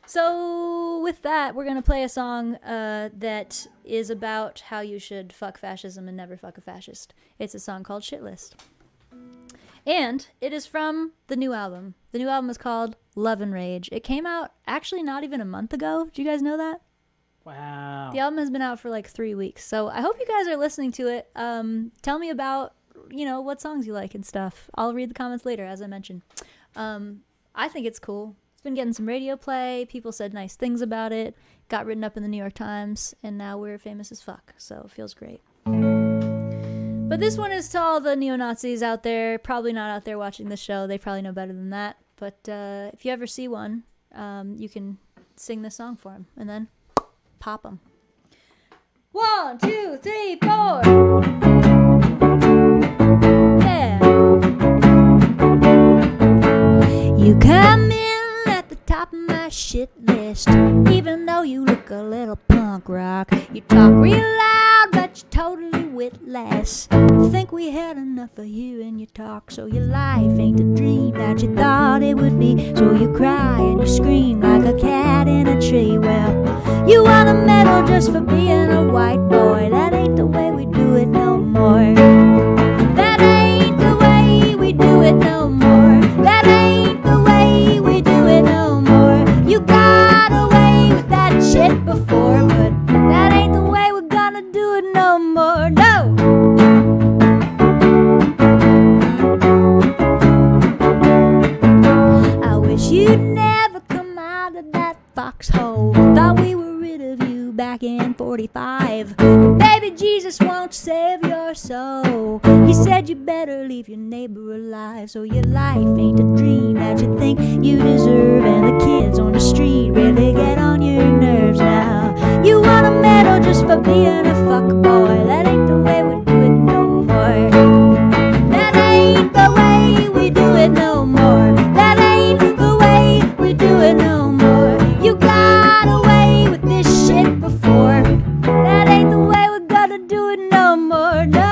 So with that, we're going to play a song that is about how you should fuck fascism and never fuck a fascist. It's a song called Shit List. And it is from the new album. The new album is called Love and Rage. It came out actually not even a month ago. Do you guys know that? Wow. The album has been out for like 3 weeks. So I hope you guys are listening to it. Tell me about, what songs you like and stuff. I'll read the comments later, as I mentioned. I think it's cool. It's been getting some radio play. People said nice things about it. Got written up in the New York Times. And now we're famous as fuck. So it feels great. But this one is to all the neo-Nazis out there. Probably not out there watching the show. They probably know better than that. But if you ever see one, you can sing this song for them. And then pop them. 1, 2, 3, 4. Yeah. You come in at the top of my shit list, even though you look a little punk rock. You talk real loud, but you're totally witless. You think we had enough of hearing you talk, so your life ain't the dream that you thought it would be. So you cry and you scream like a cat in a tree. Well, you want a medal just for being a white boy. That ain't the way we do it no more. That ain't the way we do it no more. That ain't the way we do it no more. You got away with that shit before, but that ain't the way we're gonna do it no more. No! I wish you'd never come out of that foxhole. Thought we were rid of you back in 45. But baby, Jesus won't save your soul. He said you better leave your neighbor alive, so your life ain't a dream that you think you deserve. And the kids on the street really get on your nerves now. You want a medal just for being a fuckboy. That ain't the way we do it no more. That ain't the way we do it no more. That ain't the way we do it no more. You got away with this shit before. That ain't the way we're gonna do it no more. No.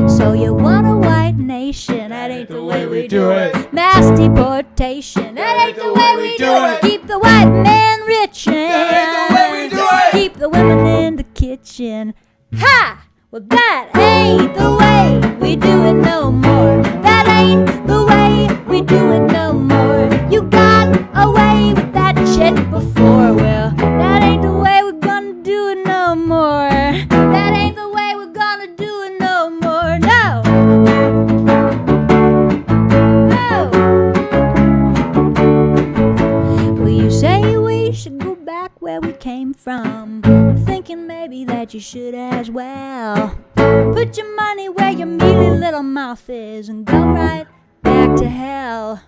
So you want a white nation? That ain't the way we do it. Mass deportation? That ain't the way we do it. Keep the white man rich and That ain't the way we do it. keep the women in the kitchen. Ha! Well, that ain't the way we do it no more. That ain't the way we do it no more. You got away with that shit before. Well, that ain't the way we're gonna do it no more. That ain't the way we're gonna do it no more. No. No. Well, you say we should go back where we came from. I'm thinking maybe that you should as well. Put your money where your mealy little mouth is and go right back to hell.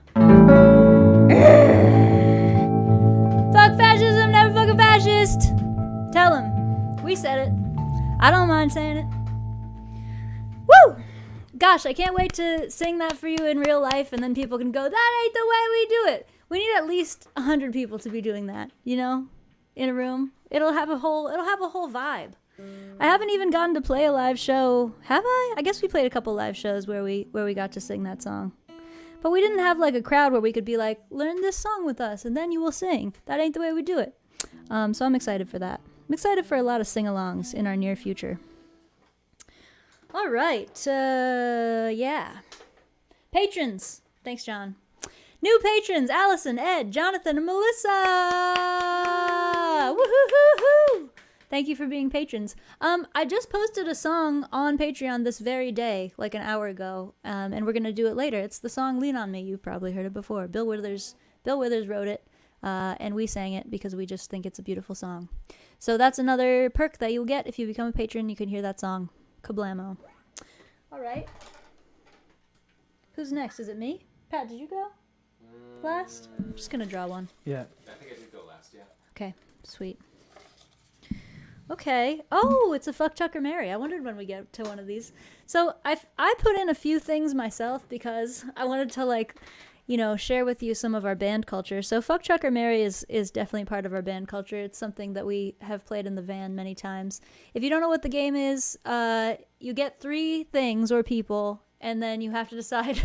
Fuck fascism, never fuck a fascist. Tell him. We said it. I don't mind saying it. Woo! Gosh, I can't wait to sing that for you in real life, and then people can go, that ain't the way we do it. We need at least 100 people to be doing that, you know, in a room. It'll have a whole vibe. I haven't even gotten to play a live show, have I? I guess we played a couple live shows where we got to sing that song. But we didn't have like a crowd where we could be like, learn this song with us, and then you will sing. That ain't the way we do it. So I'm excited for that. I'm excited for a lot of sing-alongs in our near future. All right. Yeah. Patrons. Thanks, John. New patrons, Allison, Ed, Jonathan, and Melissa. Woo-hoo-hoo-hoo. Thank you for being patrons. I just posted a song on Patreon this very day, like an hour ago, and we're going to do it later. It's the song Lean On Me. You've probably heard it before. Bill Withers wrote it, and we sang it because we just think it's a beautiful song. So that's another perk that you'll get if you become a patron. You can hear that song. Kablamo. All right. Who's next? Is it me? Pat, did you go last? I'm just going to draw one. Yeah. I think I did go last, yeah. Okay, sweet. Okay. Oh, it's a fuck, chuck, or marry. I wondered when we get to one of these. So I put in a few things myself because I wanted to, like, you know, share with you some of our band culture. So fuck, chuck, or marry is definitely part of our band culture. It's something that we have played in the van many times. If you don't know what the game is, you get 3 things or people, and then you have to decide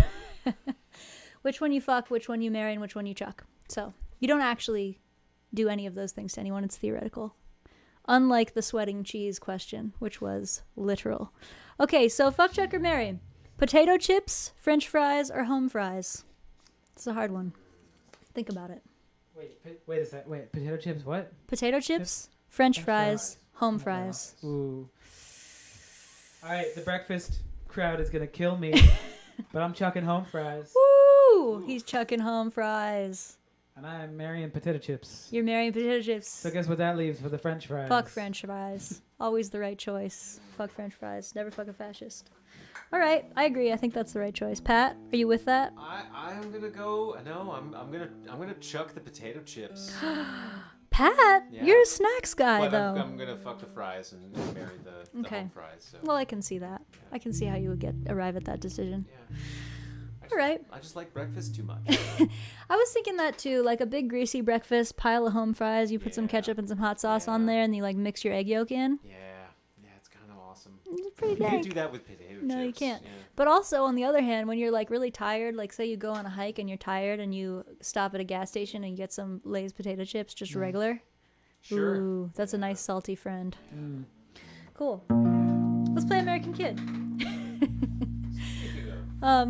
which one you fuck, which one you marry, and which one you chuck. So you don't actually do any of those things to anyone. It's theoretical. Unlike the sweating cheese question, which was literal. Okay, so fuck, chuck, or marry. Potato chips, French fries, or home fries? It's a hard one. Think about it. Wait a sec. Wait, potato chips, what? Potato chips, French fries, home fries. Ooh. All right, the breakfast crowd is going to kill me, but I'm chucking home fries. Woo! He's chucking home fries. And I am marrying potato chips. You're marrying potato chips. So guess what that leaves for the French fries? Fuck French fries. Always the right choice. Fuck French fries. Never fuck a fascist. All right, I agree. I think that's the right choice. Pat, are you with that? I'm gonna go. No, I'm gonna chuck the potato chips. Pat, Yeah. you're a snacks guy, But though. I'm gonna fuck the fries and marry the Okay. home fries. So. Well, I can see that. I can see how you would arrive at that decision. Yeah. All right. I just like breakfast too much. I was thinking that too, like a big greasy breakfast, pile of home fries, you put some Yeah. ketchup and some hot sauce on there, and you like mix your egg yolk in. Yeah, it's kind of awesome. It's pretty You can't dank. do that with potato chips. No, you can't. Yeah. But also, on the other hand, when you're like really tired, like say you go on a hike and you're tired and you stop at a gas station and you get some Lay's potato chips, just regular. Sure. Ooh, that's a nice salty friend. Mm. Cool. Let's play American Kid.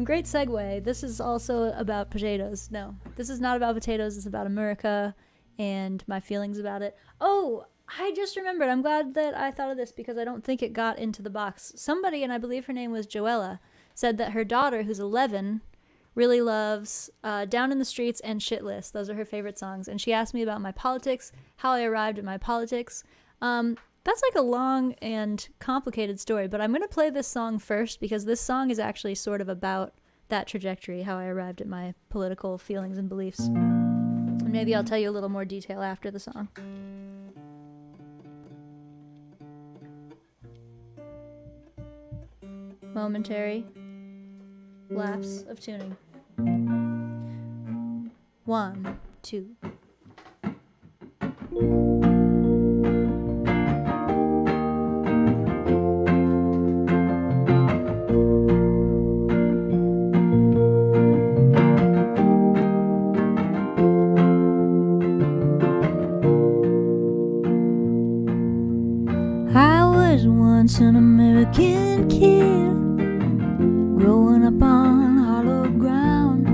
Great segue. This is also about potatoes. No, this is not about potatoes. It's about America and my feelings about it. Oh, I just remembered. I'm glad that I thought of this because I don't think it got into the box. Somebody, and I believe her name was Joella, said that her daughter, who's 11, really loves Down in the Streets and Shitless. Those are her favorite songs. And she asked me about my politics, how I arrived at my politics. That's like a long and complicated story, but I'm going to play this song first because this song is actually sort of about that trajectory, how I arrived at my political feelings and beliefs. And maybe I'll tell you a little more detail after the song. Momentary lapse of tuning. 1, 2. I was once an American kid, growing up on hollow ground.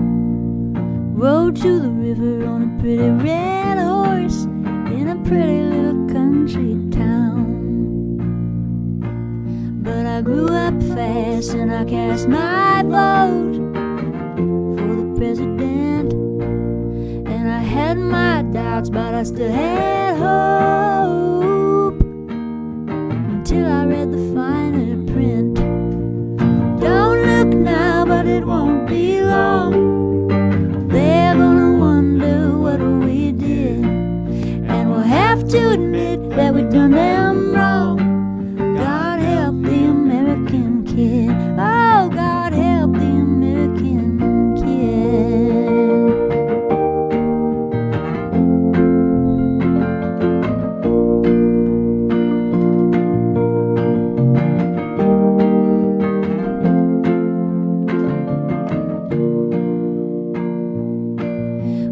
Rode to the river on a pretty red horse in a pretty little country town. But I grew up fast and I cast my vote for the president. And I had my doubts, but I still had hope until I read the finer print. Don't look now, but it won't be long. They're gonna wonder what we did, and we'll have to admit that we done them wrong. God help the American kid. Oh, God help the American kid.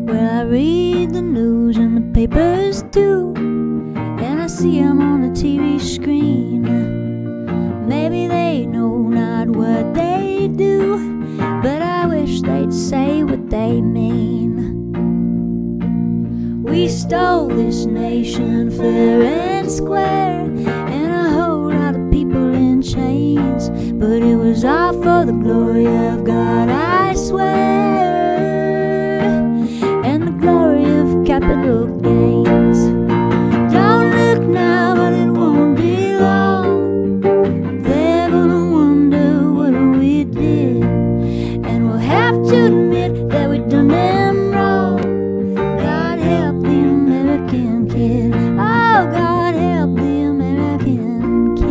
Well, I read the news and the papers too, and I see them on the TV screen. Maybe they know not what they do, but I wish they'd say what they mean. We stole this nation fair and square, and a whole lot of people in chains, but it was all for the glory of God, I swear, and the glory of capital gains. Don't look now, but it won't be long. They're gonna wonder what we did, and we'll have to admit that we done them wrong. God help the American kid. Oh, God help the American kid.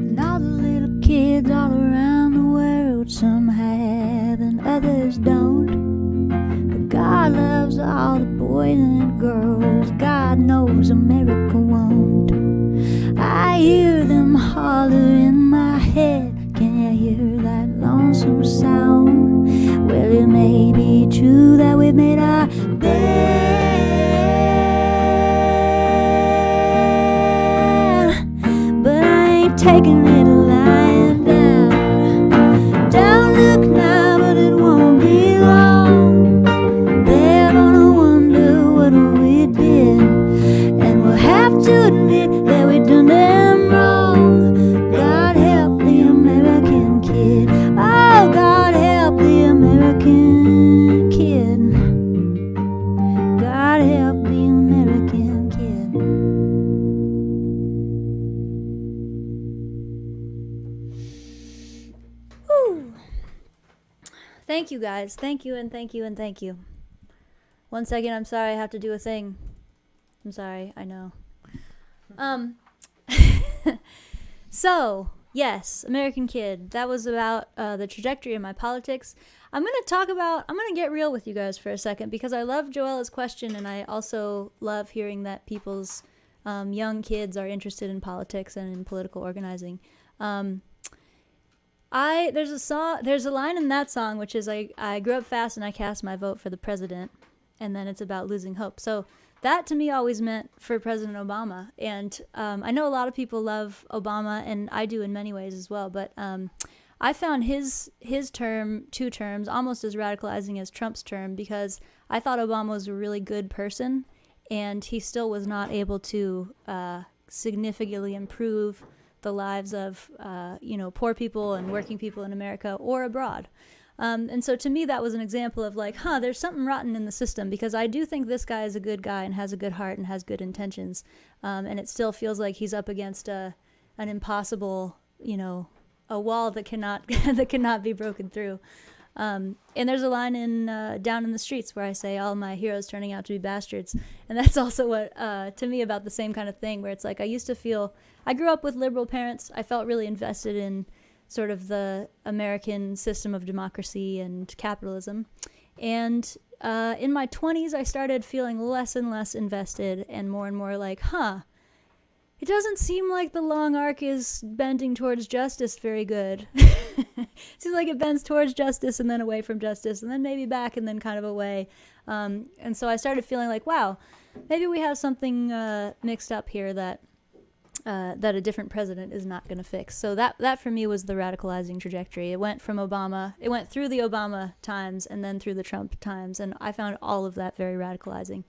And all the little kids all around the world, some have and others don't. But God loves all the boys and girls. God knows America won't. I hear them holler in my head. Can you hear that lonesome sound? Well, it may be true that we've made our bed, but I ain't taking it lying down. Don't look now, but it won't be long. They're gonna wonder what we did, and we'll have to admit that we done them wrong. God help the American kid. Oh, God help the American kid. God help the American kid. Whew. Thank you, guys. Thank you and thank you and thank you. 1 second, I'm sorry, I have to do a thing. I'm sorry, I know. So, yes, American Kid. That was about the trajectory of my politics. I'm going to get real with you guys for a second because I love Joella's question, and I also love hearing that people's young kids are interested in politics and in political organizing. There's a line in that song which is I grew up fast and I cast my vote for the president, and then it's about losing hope. So that to me always meant for President Obama, and I know a lot of people love Obama, and I do in many ways as well, but I found his term, 2 terms, almost as radicalizing as Trump's term because I thought Obama was a really good person, and he still was not able to significantly improve the lives of poor people and working people in America or abroad. And so to me, that was an example of like, there's something rotten in the system, because I do think this guy is a good guy and has a good heart and has good intentions. And it still feels like he's up against an impossible, a wall that cannot that cannot be broken through. And there's a line in Down in the Streets where I say, all my heroes turning out to be bastards. And that's also what, to me, about the same kind of thing, where it's like I grew up with liberal parents. I felt really invested in sort of the American system of democracy and capitalism. And in my 20s, I started feeling less and less invested and more like, it doesn't seem like the long arc is bending towards justice very good. It seems like it bends towards justice and then away from justice and then maybe back and then kind of away. And so I started feeling like, wow, maybe we have something mixed up here that a different president is not going to fix. So that for me was the radicalizing trajectory. It went through the Obama times and then through the Trump times, and I found all of that very radicalizing.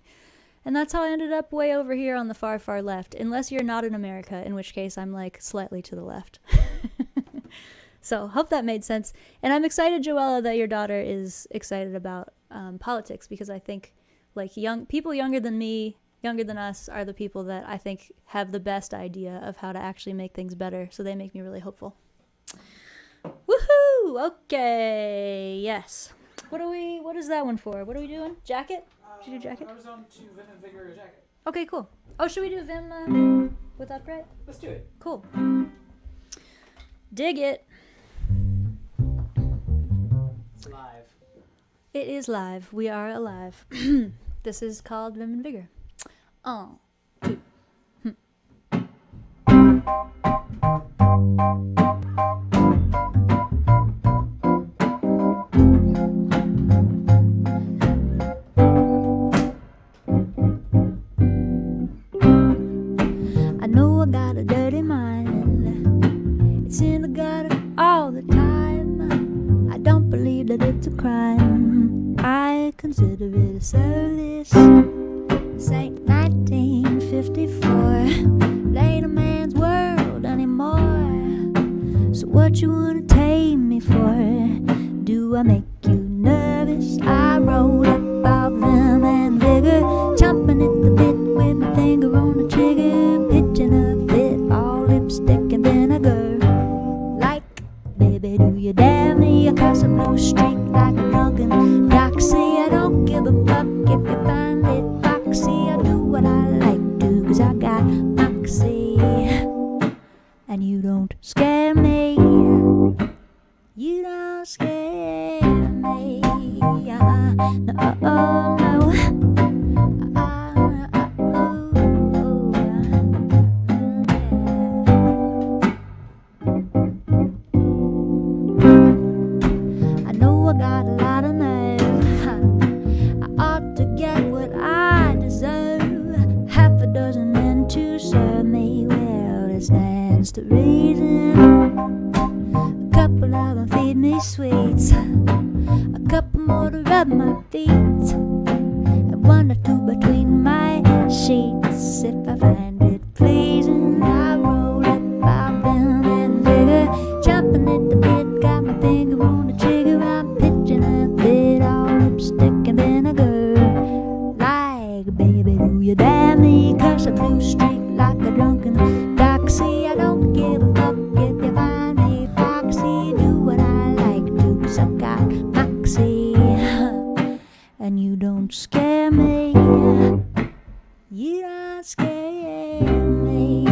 And that's how I ended up way over here on the far, far left, unless you're not in America, in which case I'm like slightly to the left. So hope that made sense. And I'm excited, Joella, that your daughter is excited about politics, because I think like people younger than me, younger than us, are the people that I think have the best idea of how to actually make things better. So they make me really hopeful. Woohoo! Okay, yes. What is that one for? What are we doing? Jacket? Should we do jacket? I was on to Vim and Vigor jacket. Okay, cool. Oh, should we do Vim with upright? Let's do it. Cool. Dig it. It's live. It is live. We are alive. This is called Vim and Vigor. Oh. I know I got a dirty mind. It's in the gutter all the time. I don't believe that it's a crime. I consider it a service. This ain't 1954. It ain't a man's world anymore. So what you wanna tame me for? Do I make you nervous? I roll up all Vim and Vigor, chomping at the bit with my finger on the trigger, pitching a fit, all lipstick and vinegar. Like, baby, do you dare me across a blue streak like a drunken doxy? I don't give a fuck if you find it foxy. I do what I like to, 'cause I got moxie. And you don't scare me. You don't scare me. No, oh, no. I know I got a lot of nerve. I ought to get what I deserve. Half a dozen men to serve me. Well, it stands to reason. A couple of them feed me sweets, a couple more to rub my feet, and one or two between my sheets. If I find it pleasing, I roll up my Vim and Vigor, chomping at the bit, got my finger on the trigger. I'm pitching a fit, all lipstick and vinegar. Like, baby, do you dare me? 'Cause a blue streak like a drunken doxy. I don't give a fuck if you find me foxy. Do what I like to, 'cause I got moxie. And you don't scare me. You don't scare me.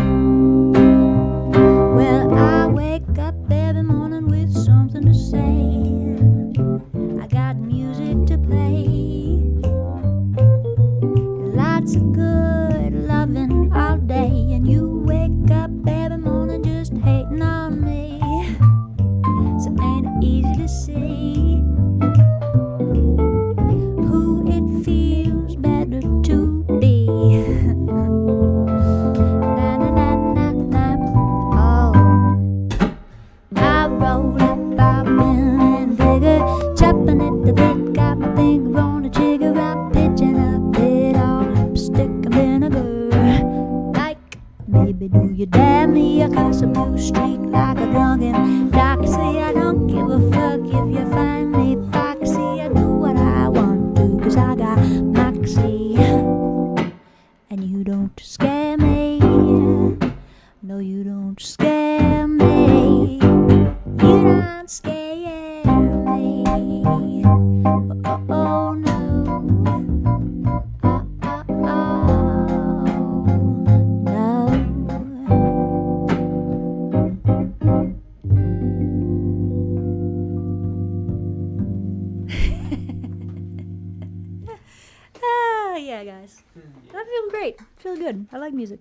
Well, I wake up every morning with something to say. I got music to play, lots of good loving all day. And you wake up every morning just hating on me. So ain't it easy to see who it feels better to be? Na na na na na. Oh, I roll up my Vim and Vigor, chopping at the bit, got my finger on the trigger. I'm pitching a bit, all lipstick Stab me across a blue streak like a drunken doxy. I don't give a fuck if you find me foxy. I do what I want to, 'cause I got moxie. And you don't scare me. No, you don't scare me. You don't scare me. Oh, oh no. Yeah, guys. I feel great. Feel good. I like music.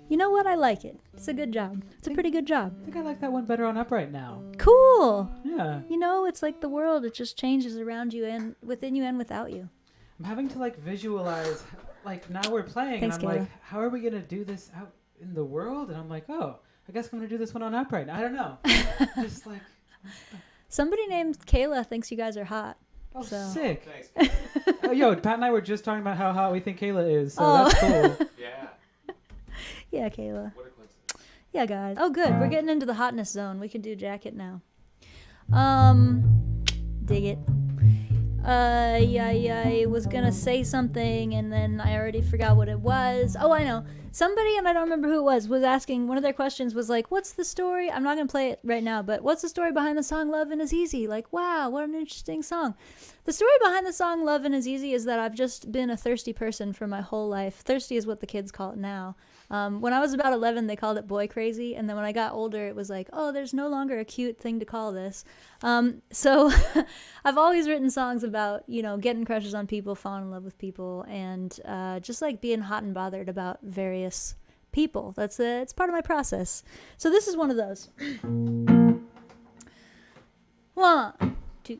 You know what? I like it. It's a good job. It's a pretty good job. I think I like that one better on Upright now. Cool. Yeah. You know, it's like the world. It just changes around you and within you and without you. I'm having to like visualize, like now we're playing, Thanks, and I'm Kayla. like, how are we gonna do this out in the world? And I'm like, oh, I guess I'm gonna do this one on Upright. I don't know. Just like, Somebody named Kayla thinks you guys are hot. oh, So. sick. Thanks. Oh, yo, Pat and I were just talking about how hot we think Kayla is, so Oh. that's cool. Yeah. Yeah, Kayla. What a coincidence. Yeah, guys. Oh, good. We're getting into the hotness zone. We can do jacket now. Dig it. I was gonna say something and then I already forgot what it was. Oh, I know. Somebody, and I don't remember who it was asking, one of their questions was like, what's the story? I'm not gonna play it right now, but what's the story behind the song Lovin' Is Easy? Like, wow, what an interesting song. The story behind the song Lovin' Is Easy is that I've just been a thirsty person for my whole life. Thirsty is what the kids call it now. When I was about 11, they called it boy crazy. And then when I got older, it was like, oh, there's no longer a cute thing to call this. So I've always written songs about, you know, getting crushes on people, falling in love with people, and just like being hot and bothered about various people. It's part of my process. So this is one of those. 1, 2,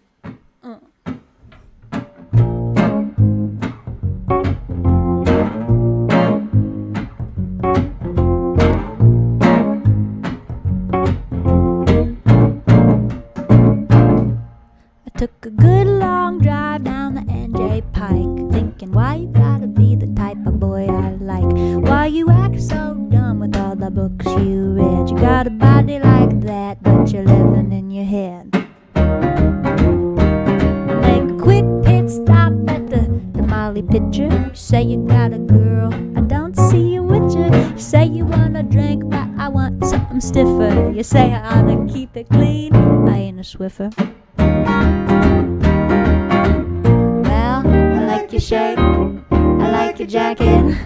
Took a good long drive down the NJ Pike, thinking why you gotta be the type of boy I like. Why you act so dumb with all the books you read. You got a body like that, but you're living in your head. Make a quick pit stop at the Molly pitcher. You say you got a girl, I don't see you with you. You say you wanna drink, but I want something stiffer. You say I oughta keep it clean, I ain't a Swiffer. Well, I like your shirt, I like your jacket.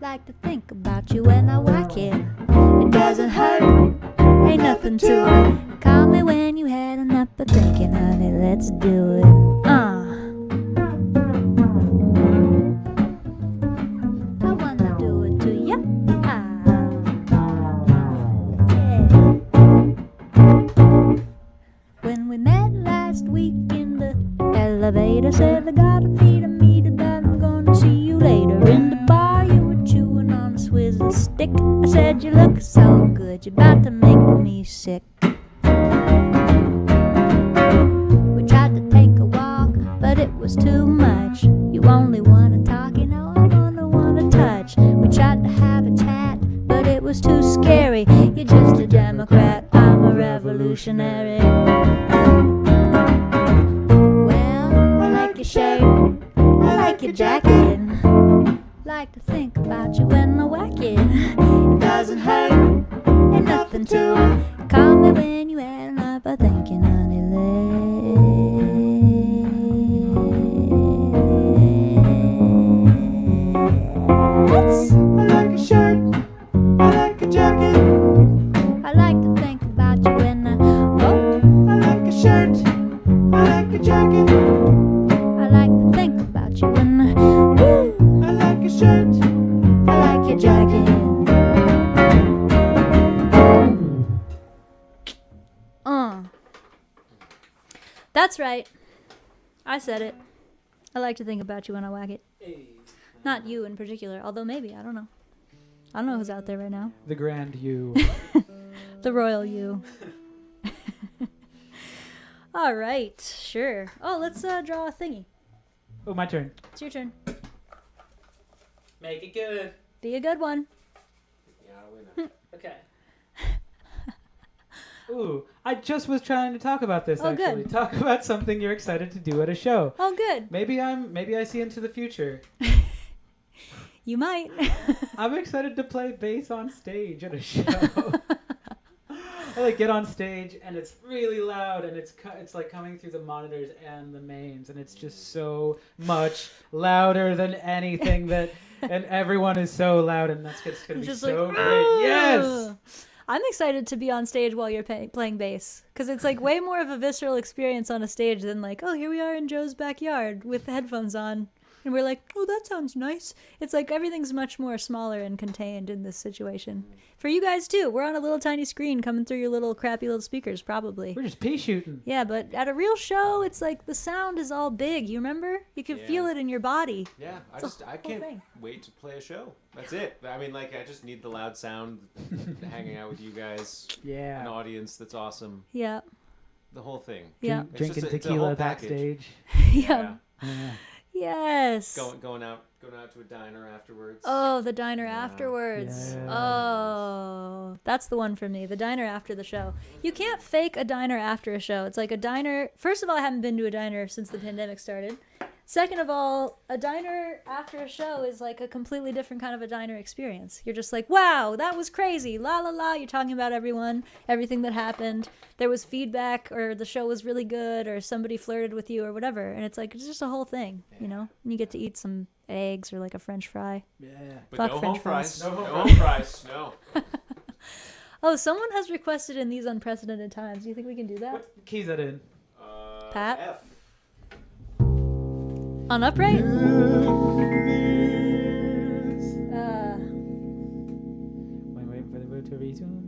Like to think about you when I whack it. It doesn't hurt, ain't nothing to it. Call me when you had enough of thinking, honey, let's do it. I wanna do it to ya. When we met last week in the elevator, said I gotta feed a meter, but I'm gonna see you later. In the bar you were chewing on a Swizzle stick. I said you look so good, you're about to make me sick. We tried to take a walk, but it was too much. You only wanna talk, you know I wanna touch. We tried to have a chat, but it was too scary. You're just a Democrat, I'm a revolutionary. Well, I like your shirt, I like your jacket. Like to think about you when I whack it. It doesn't hurt, ain't nothing to it. Call me when you had enough of thinking, honey, let's. I like a shirt, I like a jacket. I like to think about you when I like a shirt, I like a jacket. I like to think about you when I like a shirt, I like your jacket. That's right. I said it. I like to think about you when I whack it. Not you in particular, although maybe, I don't know. I don't know who's out there right now. The grand you. The royal you. All right, sure. Oh, let's draw a thingy. Oh, my turn. It's your turn. Make it good. Be a good one. Ooh, I just was trying to talk about this, Oh, actually. good. Talk about something you're excited to do at a show. Oh, good. Maybe I see into the future. You might. I'm excited to play bass on stage at a show. I like get on stage and it's really loud and it's like coming through the monitors and the mains and it's just so much louder than anything and everyone is so loud and that's just gonna be Just so like, great. Yes. I'm excited to be on stage while you're playing bass because it's like way more of a visceral experience on a stage than like, oh, here we are in Joe's backyard with the headphones on. And we're like, oh, that sounds nice. It's like everything's much more smaller and contained in this situation. For you guys, too. We're on a little tiny screen coming through your little crappy little speakers, probably. We're just pea shooting. Yeah, but at a real show, it's like the sound is all big. You remember? You can feel it in your body. Yeah, I can't wait to play a show. That's it. I mean, like, I just need the loud sound, hanging out with you guys. Yeah. An audience that's awesome. Yeah. The whole thing. Yeah. Drinking it's a tequila whole package. backstage. Yeah. Yeah. Yes. Going out to a diner afterwards. Oh, the diner afterwards. Yes. Oh, that's the one for me. The diner after the show. You can't fake a diner after a show. It's like a diner. First of all, I haven't been to a diner since the pandemic started. Second of all, a diner after a show is like a completely different kind of a diner experience. You're just like, wow, that was crazy. La la la. You're talking about everything that happened. There was feedback, or the show was really good, or somebody flirted with you, or whatever. And it's like, it's just a whole thing, you know? And you get to eat some eggs or like a French fry. Yeah. But Fuck no French home fries. fries. No home fries. No. Oh, someone has requested in these unprecedented times. Do you think we can do that? What key's that in? Pat? F. On upright? Wait for the word to resume.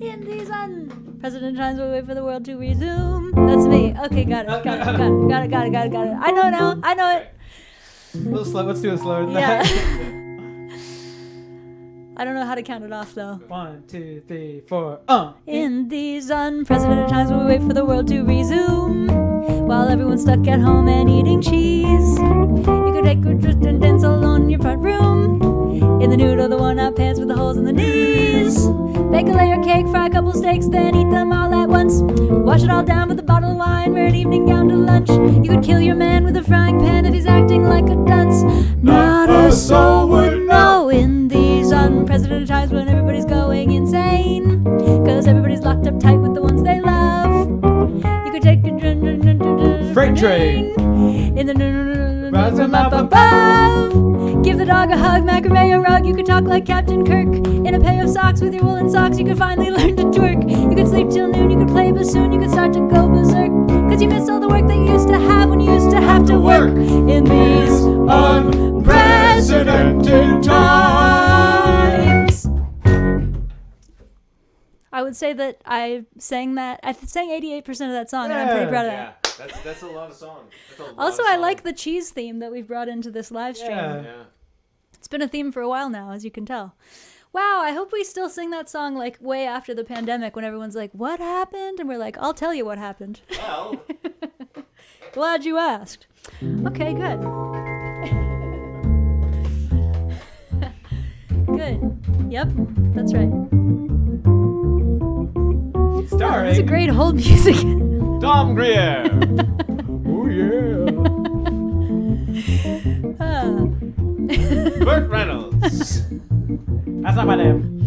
In these unprecedented times, we wait for the world to resume. That's me. Okay, got it. I know now. I know it. A little slow. Let's do it slower than Yeah. that. I don't know how to count it off, though. 1, 2, 3, 4. In these unprecedented times, we wait for the world to resume. While everyone's stuck at home and eating cheese, you could take a trip and dance alone in your front room. In the nude or the worn-out pants with the holes in the knees. Bake a layer cake, fry a couple steaks, then eat them all at once. Wash it all down with a bottle of wine, wear an evening gown to lunch. You could kill your man with a frying pan if he's acting like a dunce. Not a soul would know in these unprecedented times when everybody's going insane. 'Cause everybody's locked up tight with the ones they love. You could take a Freight train. in the Rise from 'em up up above. Give the dog a hug, macrame a rug. You could talk like Captain Kirk in a pair of socks with your woolen socks. You could finally learn to twerk. You could sleep till noon. You could play bassoon. You could start to go berserk. 'Cause you missed all the work that you used to have when you used to have to work in these unprecedented times. I would say that I sang 88% of that song, and I'm pretty proud of that. Yeah, that's a lot of song. Also, I like the cheese theme that we've brought into this live stream. Yeah. Yeah. It's been a theme for a while now, as you can tell. Wow, I hope we still sing that song like way after the pandemic when everyone's like, what happened? And we're like, I'll tell you what happened. Well. Glad you asked. Okay, good. Good. Yep, that's right. Starring. That's a great hold music. Tom Greer. Oh yeah. Burt Reynolds. That's not my name.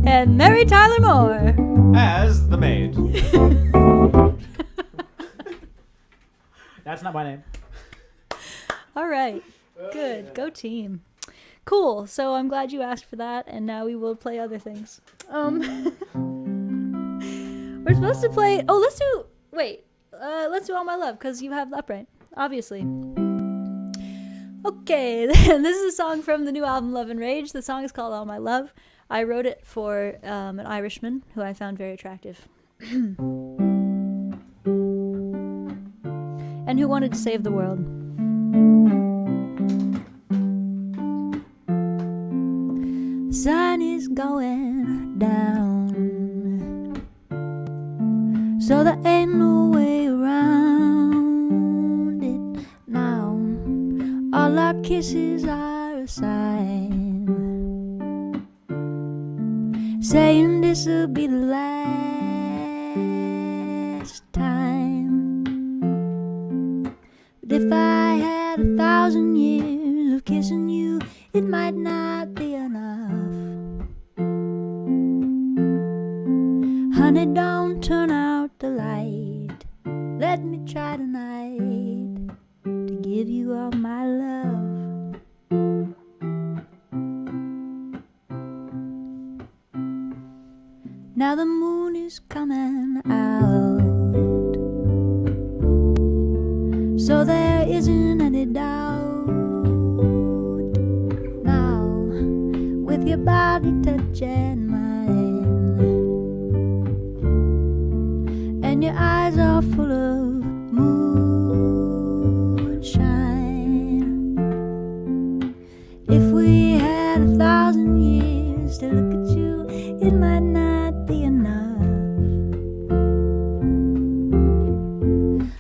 And Mary Tyler Moore. As the maid. That's not my name. All right. Good. Go team. Cool. So I'm glad you asked for that, and now we will play other things. We're supposed to play. Oh, let's do. Wait. Let's do All My Love because you have upright, obviously. Okay, then this is a song from the new album Love and Rage. The song is called All My Love. I wrote it for an Irishman who I found very attractive. And who wanted to save the world. The sun is going down, so there ain't no way around it now. All our kisses are a sign saying this'll be the last time. But if I had 1,000 years of kissing you, it might not be enough. Honey, don't turn out the light. Let me try tonight to give you all my love. Now the moon is coming out, so there isn't any doubt. Now, with your body touching mine, and your eyes are full of moonshine. If we had 1,000 years to look at you, it might not be enough.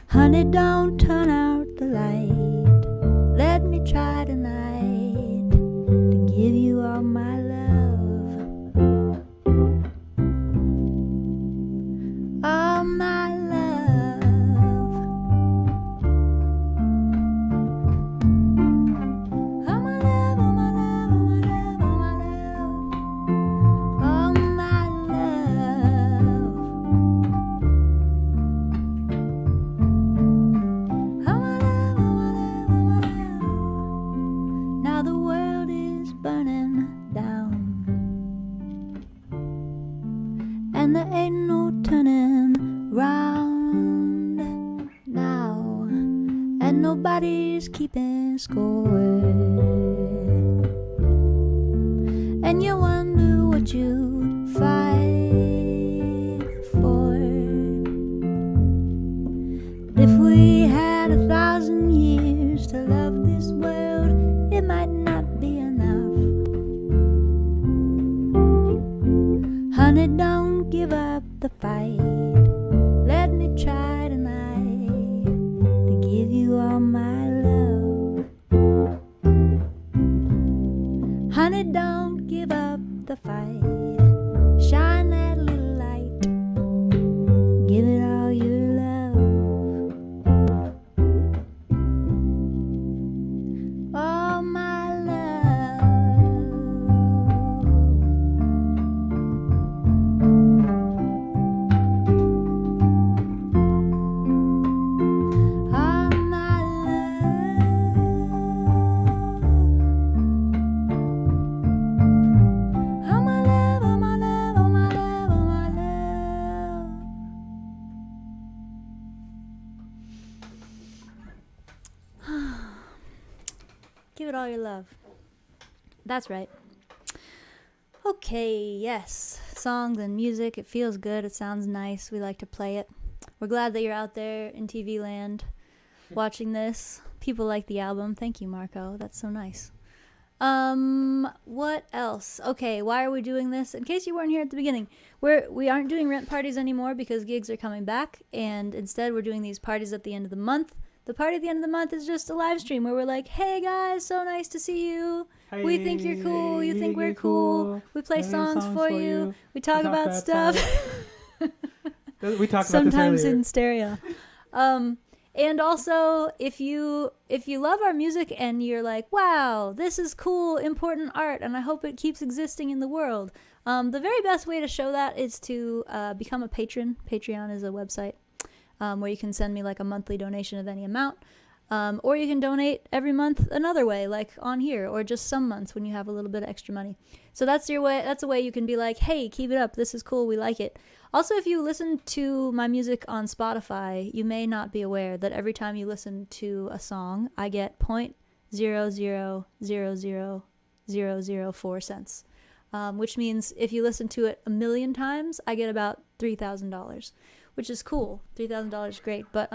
Honey, don't turn out the light. Let me try tonight to give you all my love. All my love. All my love, all my love, all my love, all my love. All my love. All my love, all my love, all my love. Now the world is burning down, and there ain't no turning round now, and nobody's keeping score. And you wonder what you fight for. If we had 1,000 years to love this world, it might not be enough. Honey, don't give up the fight. Let me try tonight to give you all my love. Honey, don't give up the fight. Shine that little light. Give it all your love. All my love. All my love. All my love, all my love, all my love, all my love. Give it all your love. That's right. Okay, yes. Songs and music, it feels good. It sounds nice. We like to play it. We're glad that you're out there in TV land watching this. People like the album. Thank you, Marco. That's so nice. What else? Okay, why are we doing this? In case you weren't here at the beginning, we aren't doing rent parties anymore because gigs are coming back, and instead we're doing these parties at the end of the month. The party at the end of the month is just a live stream where we're like, hey guys, so nice to see you. We think you're cool. You think we're cool. We play songs for you. We talk about stuff. We talked about Sometimes this earlier. in stereo. And also, if you love our music and you're like, wow, this is cool, important art, and I hope it keeps existing in the world, the very best way to show that is to become a patron. Patreon is a website where you can send me like a monthly donation of any amount. Or you can donate every month another way, like on here, or just some months when you have a little bit of extra money. So that's your way. That's a way you can be like, hey, keep it up. This is cool. We like it. Also, if you listen to my music on Spotify, you may not be aware that every time you listen to a song, I get 0.0000004 cents, which means if you listen to it 1,000,000 times, I get about $3,000, which is cool. $3,000 is great, but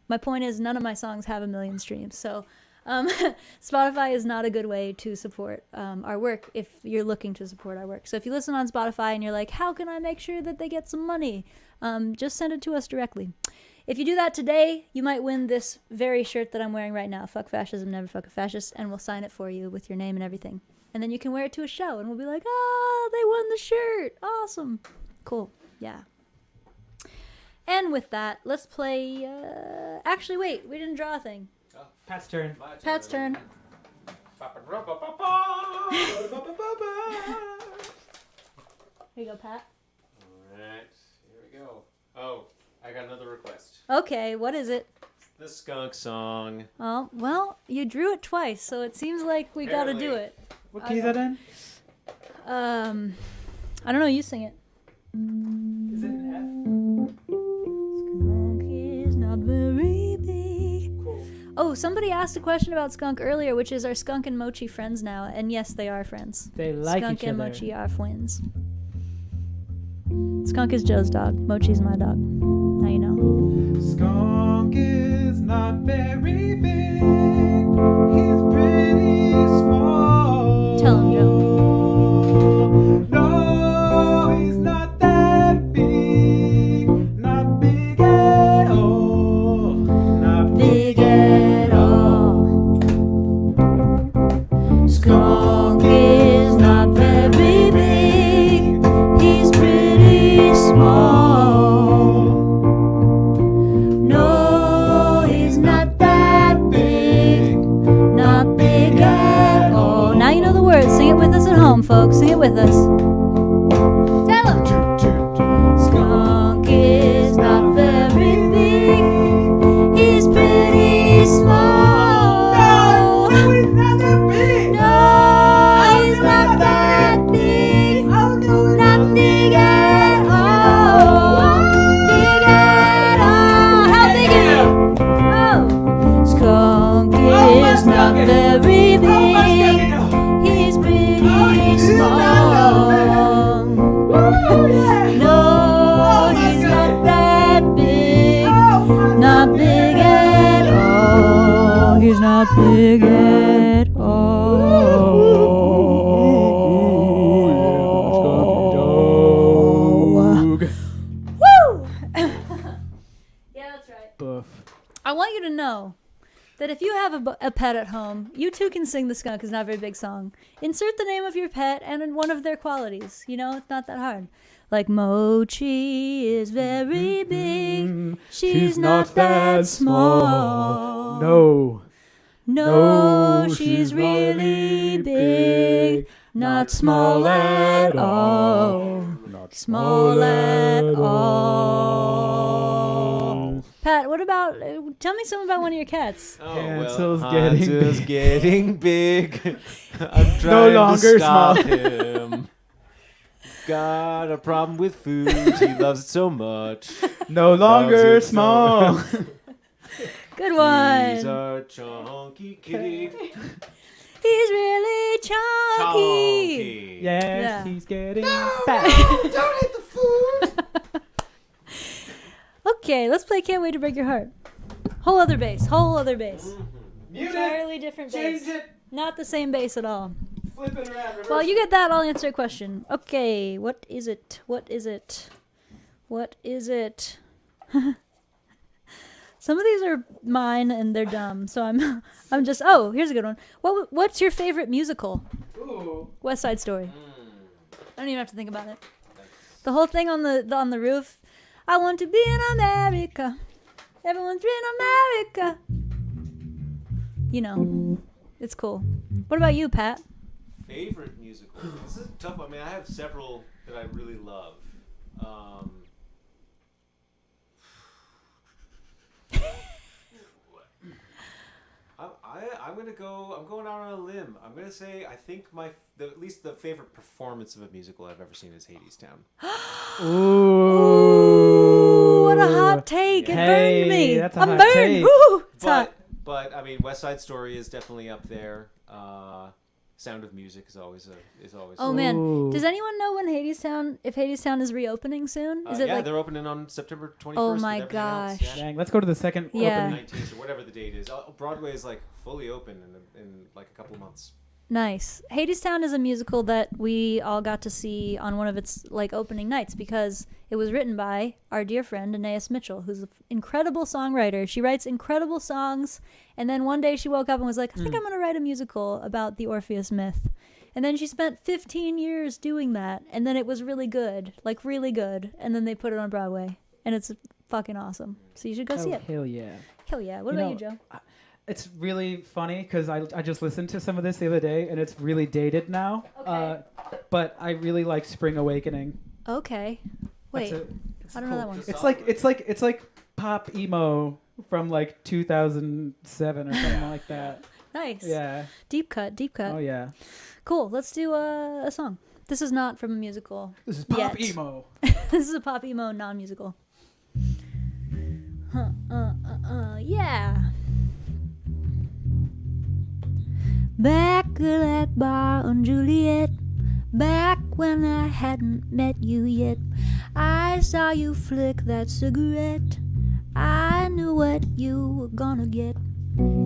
my point is none of my songs have 1,000,000 streams, so Spotify is not a good way to support our work if you're looking to support our work. So if you listen on Spotify and you're like, how can I make sure that they get some money? Just send it to us directly. If you do that today, you might win this very shirt that I'm wearing right now. Fuck fascism, never fuck a fascist. And we'll sign it for you with your name and everything. And then you can wear it to a show. And we'll be like, they won the shirt. Awesome. Cool. Yeah. And with that, let's play... actually, wait. We didn't draw a thing. Oh, Pat's turn. Pat's turn. Here you go, Pat. Alright, here we go. Oh, I got another request. Okay, what is it? The Skunk song. Oh, well, you drew it twice, so it seems like we gotta do it. What key is that in? I don't know, you sing it. Is it an Skunk is not very big. F? Cool. Oh, somebody asked a question about Skunk earlier, which is, are Skunk and Mochi friends now? And yes, they are friends. They like Skunk each and other. Mochi are twins. Skunk is Joe's dog. Mochi's my dog. Now you know. Skunk is not very big. He's pretty small. Tell him, Joe. No, he's not that big. Not big at all. Not Big at all. Skunk is not very big. He's pretty small. No, he's not that big. Not big at all. Now you know the words. Sing it with us at home, folks. Sing it with us. Tell him. Skunk is not very big. He's pretty small. No, he's not that big. No, he's not that big. Oh, no, Not big at all. Big at all. How big is he? Oh. Skunk is not very big. He's pretty small. No, he's not that big. Not big at all. He's not big at all. Woo! Yeah, that's right. Boof. I want you to know that if you have a pet at home, you too can sing the Skunk is Not Very Big song. Insert the name of your pet and one of their qualities. You know, it's not that hard. Like, Mochi is very big. She's not that small. No. No, No, she's really big. Not small at all. Not Small at all. Pat, what about, tell me something about one of your cats. Oh, Hansel's well, getting Hansel's big. getting big. I'm No trying longer to stop small. him. Got a problem with food. He loves it so much. No longer Loves it so small. Good one. He's a chunky kitty. He's really chunky. Chunky. Yes, Yeah. he's getting fat. Don't eat the food. Okay, let's play Can't Wait to Break Your Heart. Whole other bass. Whole other bass. Mute it. Entirely different Change bass. it. Not the same bass at all. Flip it around. Reverse While you it. get that, I'll answer a question. Okay, what is it? What is it? What is it? Some of these are mine and they're dumb, so I'm just. Oh, here's a good one. What's your favorite musical? Ooh. West Side Story. I don't even have to think about it. The whole thing on the roof. I want to be in America. Everyone's in America. You know, it's cool. What about you, Pat? Favorite musical? This is tough. I mean, I have several that I really love. I'm gonna go. I'm going out on a limb. I'm gonna say I think at least the favorite performance of a musical I've ever seen is Hadestown. Ooh. What a hot take! It Hey, burned me. that's a I'm hot burned. take. Woo! It's hot. But I mean, West Side Story is definitely up there. Sound of Music is always. Oh man, Ooh. does anyone know when if Hadestown is reopening soon? Is it yeah, like? they're opening on September 21st. Oh with my everything else. gosh. Yeah. Dang, let's go to the second Yeah. opening. 19th or whatever the date is. Broadway is like fully open in like a couple months. Nice. Hadestown is a musical that we all got to see on one of its like opening nights because it was written by our dear friend Anais Mitchell, who's an incredible songwriter. She writes incredible songs, and then one day she woke up and was like, I think I'm going to write a musical about the Orpheus myth. And then she spent 15 years doing that, and then it was really good, like really good, and then they put it on Broadway, and it's fucking awesome. So you should go see it. Hell yeah. Hell yeah. What about you, Joe? It's really funny because I just listened to some of this the other day, and it's really dated now. Okay. But I really like Spring Awakening. Okay. Wait, I don't know that one. It's like pop emo from like 2007 or something like that. Nice. Yeah. Deep cut. Oh yeah. Cool. Let's do a song. This is not from a musical. This is pop yet. emo. This is a pop emo non-musical. Yeah. Back at that bar on Juliet, back when I hadn't met you yet, I saw you flick that cigarette. I knew what you were gonna get.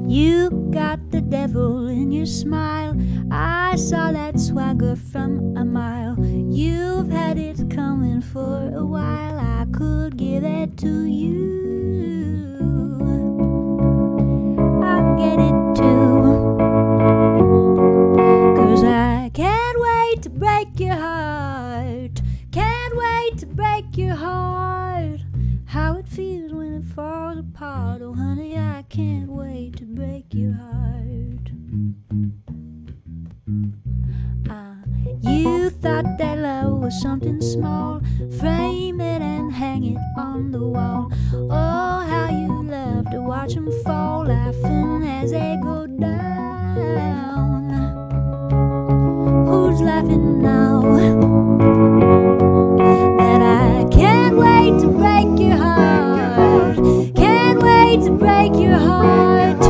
You got the devil in your smile. I saw that swagger from a mile. You've had it coming for a while. I could give it to you. I'll get it too. 'Cause I can't wait to break your heart. Can't wait to break your heart. How it feels when it falls apart. Oh honey, I can't wait to break your heart. You thought that love was something small. Frame it and hang it on the wall. Oh, how you love to watch them fall, laughing as they go down. Who's laughing now? That I can't wait to break your heart. Can't wait to break your heart.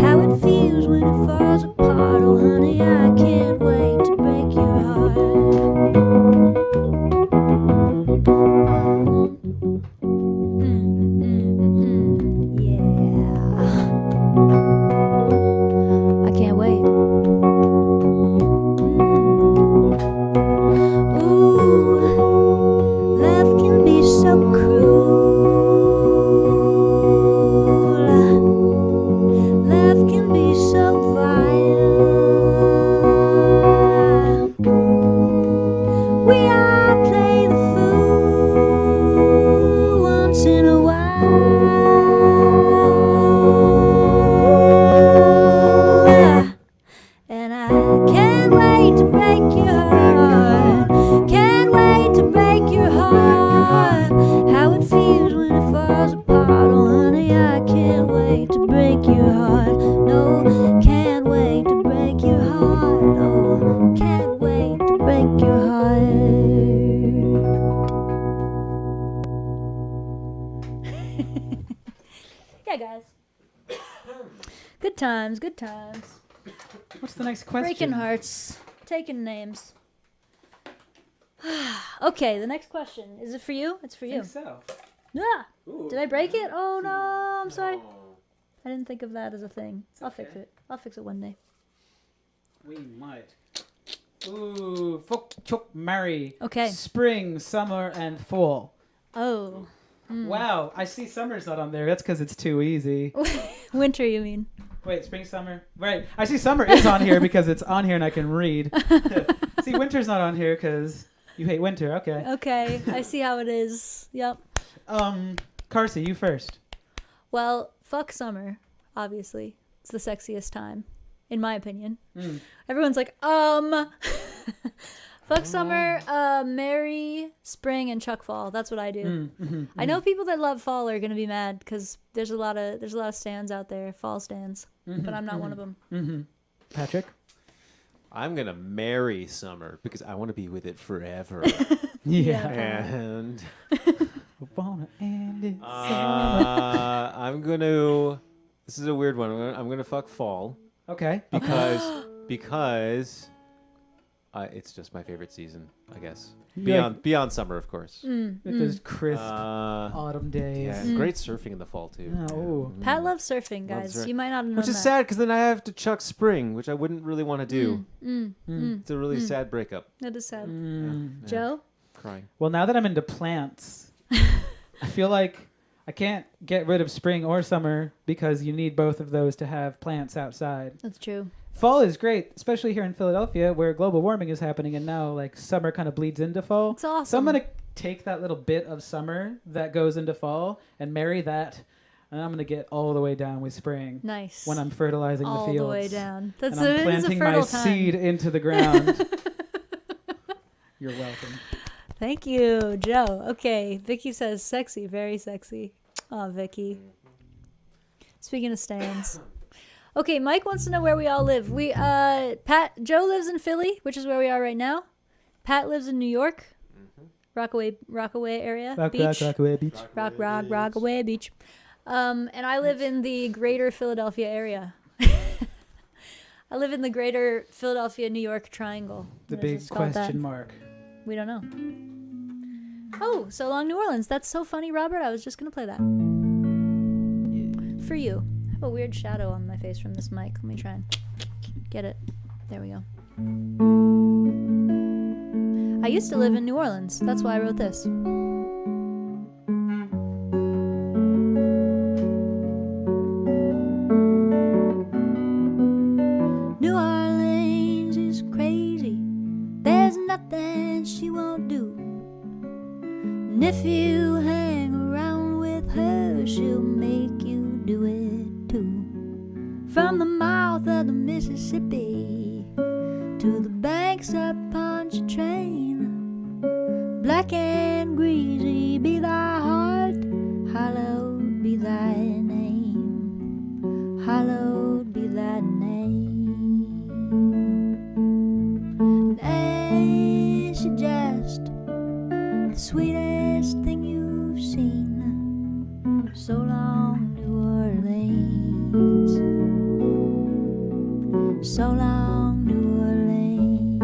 How it feels when it falls apart. Oh honey, I can't wait to break your heart. Yeah. I can't wait. Ooh, love can be so cruel. Love can be so vile. We all play the fool once in a while. And I can't wait to break your heart. Can't wait to break your heart. How it feels when it falls apart. Oh honey, I can't wait to break your heart. No, can't wait to break your heart. Oh, can't wait to break your heart. Yeah, guys. Good times, good times. What's the next question? Breaking hearts, taking names. Okay, the next question. Is it for you? It's for I you. think so. Ah, Ooh. did I break it? Oh no, I'm sorry. No. I didn't think of that as a thing. I'll fix okay. it. I'll fix it one day. We might. Ooh, folk chok marry. Okay. Spring, summer, and fall. Oh. Wow, I see summer's not on there. That's because it's too easy. Winter, you mean? Wait, spring, summer. Right. I see summer is on here because it's on here and I can read. See, winter's not on here because you hate winter. Okay. Okay, I see how it is. Yep. Carsey, you first. Well, fuck summer, obviously. It's the sexiest time, in my opinion. Everyone's like, fuck summer, marry spring, and chuck fall. That's what I do. I know people that love fall are gonna be mad because there's a lot of stands out there, fall stands, but I'm not one of them. Patrick? I'm gonna marry summer because I want to be with it forever. Yeah. And Wanna end it. I'm gonna. This is a weird one. I'm gonna fuck fall Okay. because it's just my favorite season, I guess. Yeah. Beyond summer, of course. Like those crisp autumn days. Yeah, great surfing in the fall too. Oh. Pat loves surfing, Loves guys. surf- You might not know Which is that. sad because then I have to chuck spring, which I wouldn't really want to do. It's a really sad breakup. That is sad. Yeah. Joe? Crying. Well, now that I'm into plants, I feel like I can't get rid of spring or summer because you need both of those to have plants outside. That's true. Fall is great, especially here in Philadelphia where global warming is happening and now like summer kind of bleeds into fall. It's awesome. So I'm going to take that little bit of summer that goes into fall and marry that, and I'm going to get all the way down with spring. Nice. When I'm fertilizing all the fields. the way down. That's And I'm planting my seed into the ground. You're welcome. Thank you, Joe. Okay, Vicky says sexy, very sexy. Oh, Vicky. Speaking of stands. Okay, Mike wants to know where we all live. Joe lives in Philly, which is where we are right now. Pat lives in New York. Rockaway area. Rockaway Beach. Rockaway Beach. And I live in the greater Philadelphia area. I live in the greater Philadelphia, New York triangle. The What is big this called question that? mark. We don't know. Oh, So Long New Orleans. That's so funny, Robert. I was just going to play that. For you. I have a weird shadow on my face from this mic. Let me try and get it. There we go. I used to live in New Orleans. That's why I wrote this. New Orleans is crazy. There's nothing she won't do. And if you hang around with her, she'll make you do it too. From the mouth of the Mississippi to the banks of Pontchartrain, black and greasy be thy heart, hallowed be thy name, hallowed be thy name. And she just the sweetest thing you've seen. So long, New Orleans. So long, New Orleans.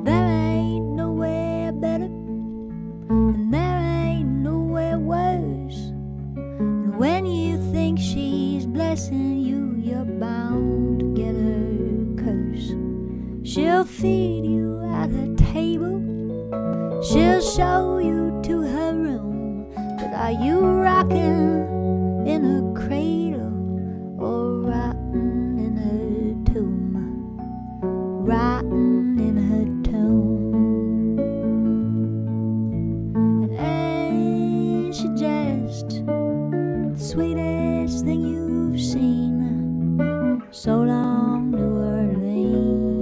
There ain't nowhere better, and there ain't nowhere worse. And when you think she's blessing you, you're bound to get her curse. She'll feed you at her table, she'll show you to her room. But are you rocking in her cradle or rotting in her tomb? Rotting in her tomb. And ain't she just the sweetest thing you've seen? So long, New Orleans.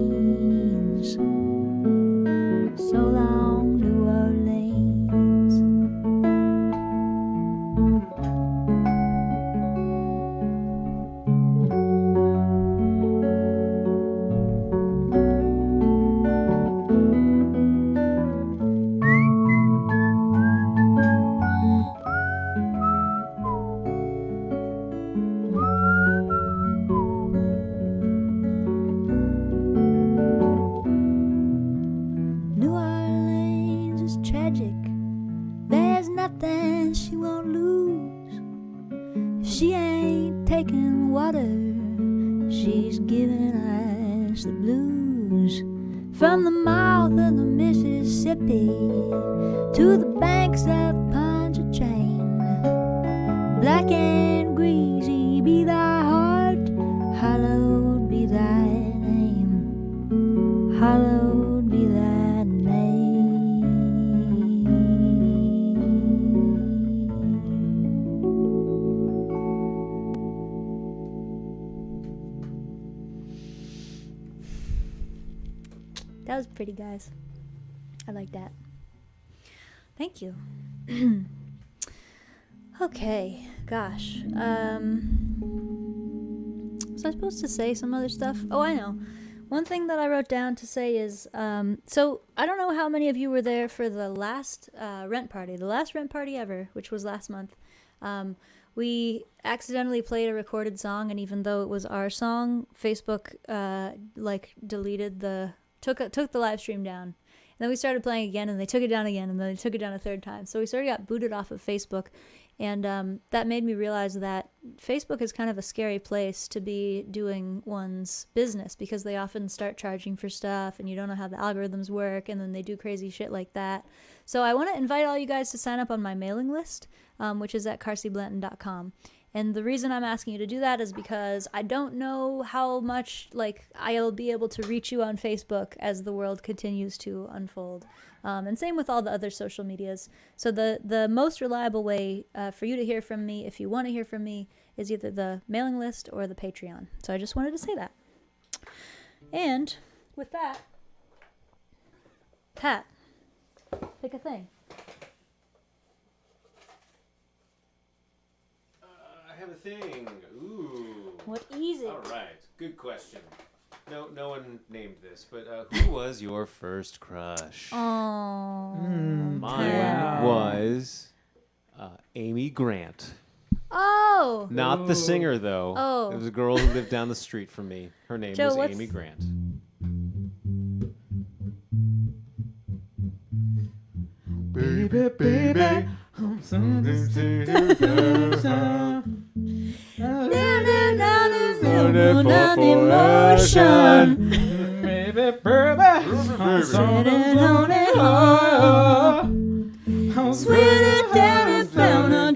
So long, New Orleans. New Orleans is tragic. There's nothing she won't lose. If she ain't taking water, she's giving us the blues. From the mouth of the Mississippi to the banks of Pontchartrain, black and greasy be thy heart, hallowed be thy name, hallowed be thy name. That was pretty, guys. I like that. Thank you. Okay, gosh. Was I supposed to say some other stuff? Oh, I know. One thing that I wrote down to say is, so I don't know how many of you were there for the last rent party, the last rent party ever, which was last month. We accidentally played a recorded song, and even though it was our song, Facebook deleted took the live stream down. And then we started playing again, and they took it down again, and then they took it down a third time. So we sort of got booted off of Facebook. And that made me realize that Facebook is kind of a scary place to be doing one's business, because they often start charging for stuff and you don't know how the algorithms work, and then they do crazy shit like that. So I want to invite all you guys to sign up on my mailing list, which is at carsyblanton.com. And the reason I'm asking you to do that is because I don't know how much I'll be able to reach you on Facebook as the world continues to unfold. And same with all the other social medias. So the most reliable way for you to hear from me, if you want to hear from me, is either the mailing list or the Patreon. So I just wanted to say that. And with that, Pat, pick a thing. I have a thing. Ooh. What is it? All right. Good question. No one named this, but who was your first crush? Oh. Mine Wow. was Amy Grant. Oh. Not the singer, though. Oh. It was a girl who lived down the street from me. Her name Joe, was what's- Amy Grant. Baby, baby, I'm so emotion. Baby, baby, I'm Sitting on it hard. Sweating down and down, down,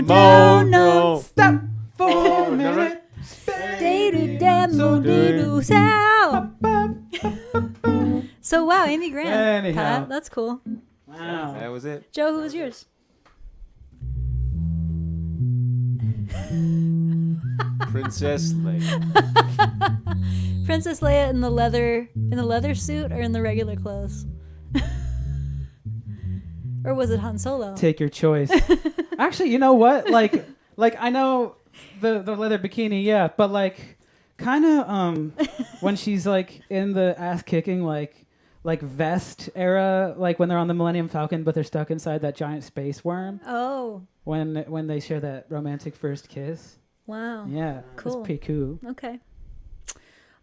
down, down. Stop for a minute. So wow, Amy Grant. Anyhow. Pat, that's cool. Wow. That was it. Joe, who was yours? Princess Leia. Princess Leia in the leather suit or in the regular clothes? Or was it Han Solo? Take your choice. Actually, you know what? Like I know the leather bikini, yeah, but kind of when she's in the ass kicking vest era, when they're on the Millennium Falcon but they're stuck inside that giant space worm. Oh, When they share that romantic first kiss. wow. Yeah, Cool. It's pretty cool. Okay.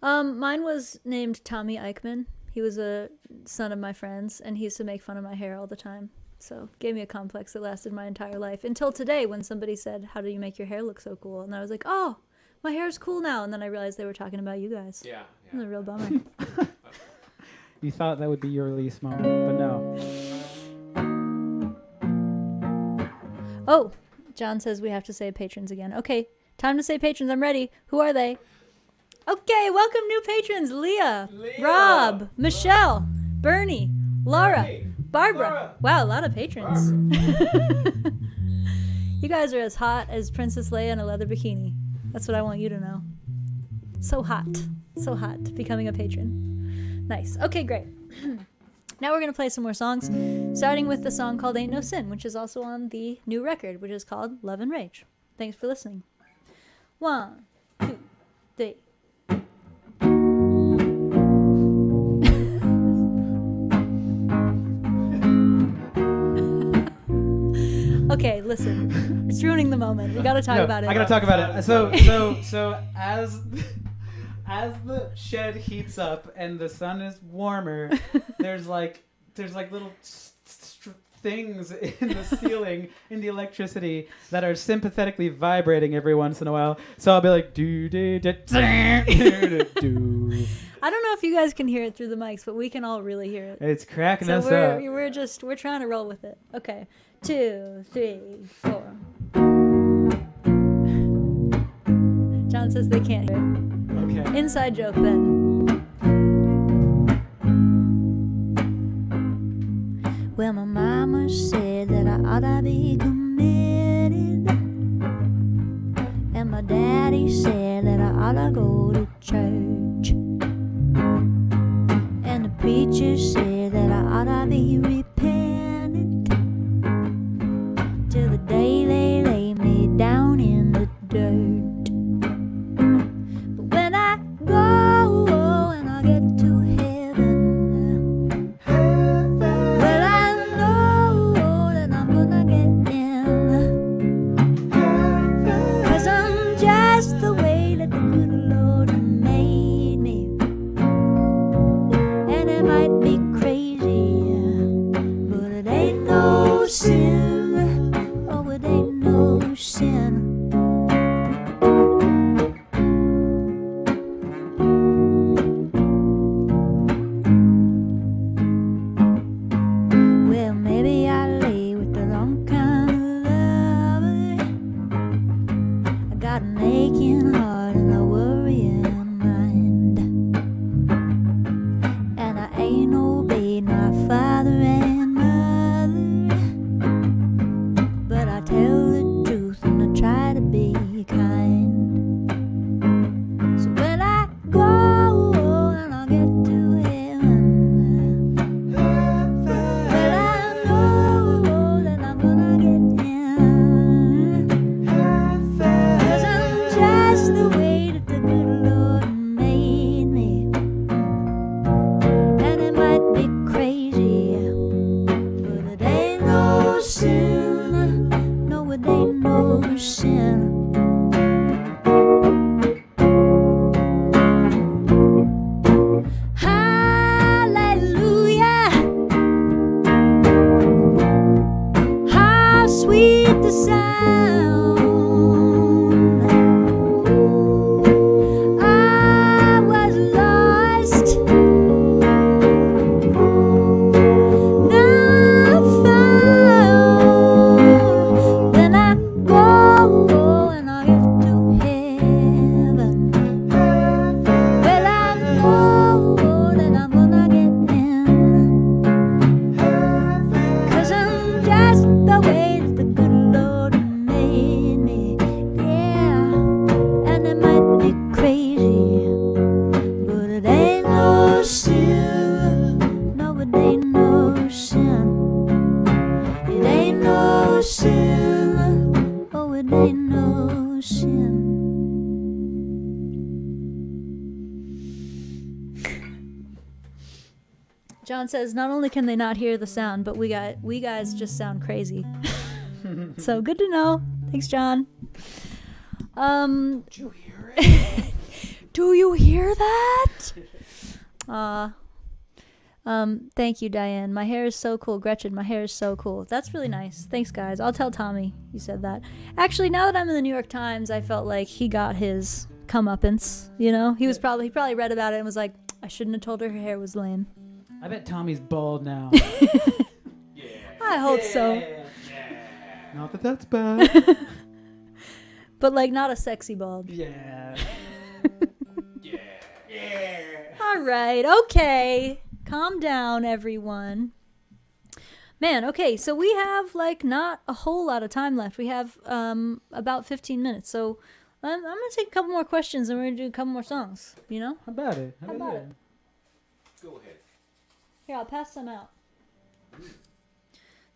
Mine was named Tommy Eichmann. He was a son of my friends, and he used to make fun of my hair all the time. So gave me a complex that lasted my entire life. Until today, when somebody said, "How do you make your hair look so cool?" And I was like, "Oh, my hair's cool now." And then I realized they were talking about you guys. Yeah. It was a real bummer. You thought that would be your release moment, but no. Oh, John says we have to say patrons again. Okay, time to say patrons. I'm ready. Who are they? Okay, welcome new patrons. Leah, Rob, Michelle, Bernie, Laura, Barbara. Wow, a lot of patrons. You guys are as hot as Princess Leia in a leather bikini. That's what I want you to know. So hot. So hot. Becoming a patron. Nice. Okay, great. Now we're going to play some more songs, starting with the song called Ain't No Sin, which is also on the new record, which is called Love and Rage. Thanks for listening. 1, 2, 3. Okay, listen. It's ruining the moment. We got to talk about it. I gotta talk about it. So as the shed heats up and the sun is warmer, there's little things in the ceiling in the electricity that are sympathetically vibrating every once in a while. So I'll be like do do do do. I don't know if you guys can hear it through the mics, but we can all really hear it. It's cracking So us up. we're trying to roll with it. Okay. 2, 3, 4. John says they can't hear it. Okay. Inside joke then. Well, my mama said that I ought to be committed, and my daddy said that I ought to go to church, and the preacher said that I ought to be repentant till the day they lay me down in the dirt. But when I go and I John says, not only can they not hear the sound, but we guys just sound crazy. So good to know. Thanks, John. Did you hear it? Do you hear that? Thank you, Diane. My hair is so cool. Gretchen, my hair is so cool. That's really nice. Thanks, guys. I'll tell Tommy you said that. Actually, now that I'm in the New York Times, I felt like he got his comeuppance, you know? He probably read about it and was like, I shouldn't have told her hair was lame. I bet Tommy's bald now. Yeah. I hope so. Yeah. Not that that's bad. But, like, not a sexy bald. Yeah. Yeah. Yeah. All right. Okay. Calm down, everyone. Man, okay, so we have, like, not a whole lot of time left. We have about 15 minutes. So I'm going to take a couple more questions and we're going to do a couple more songs, you know? How about it? How about it? Go ahead. Here, I'll pass some out.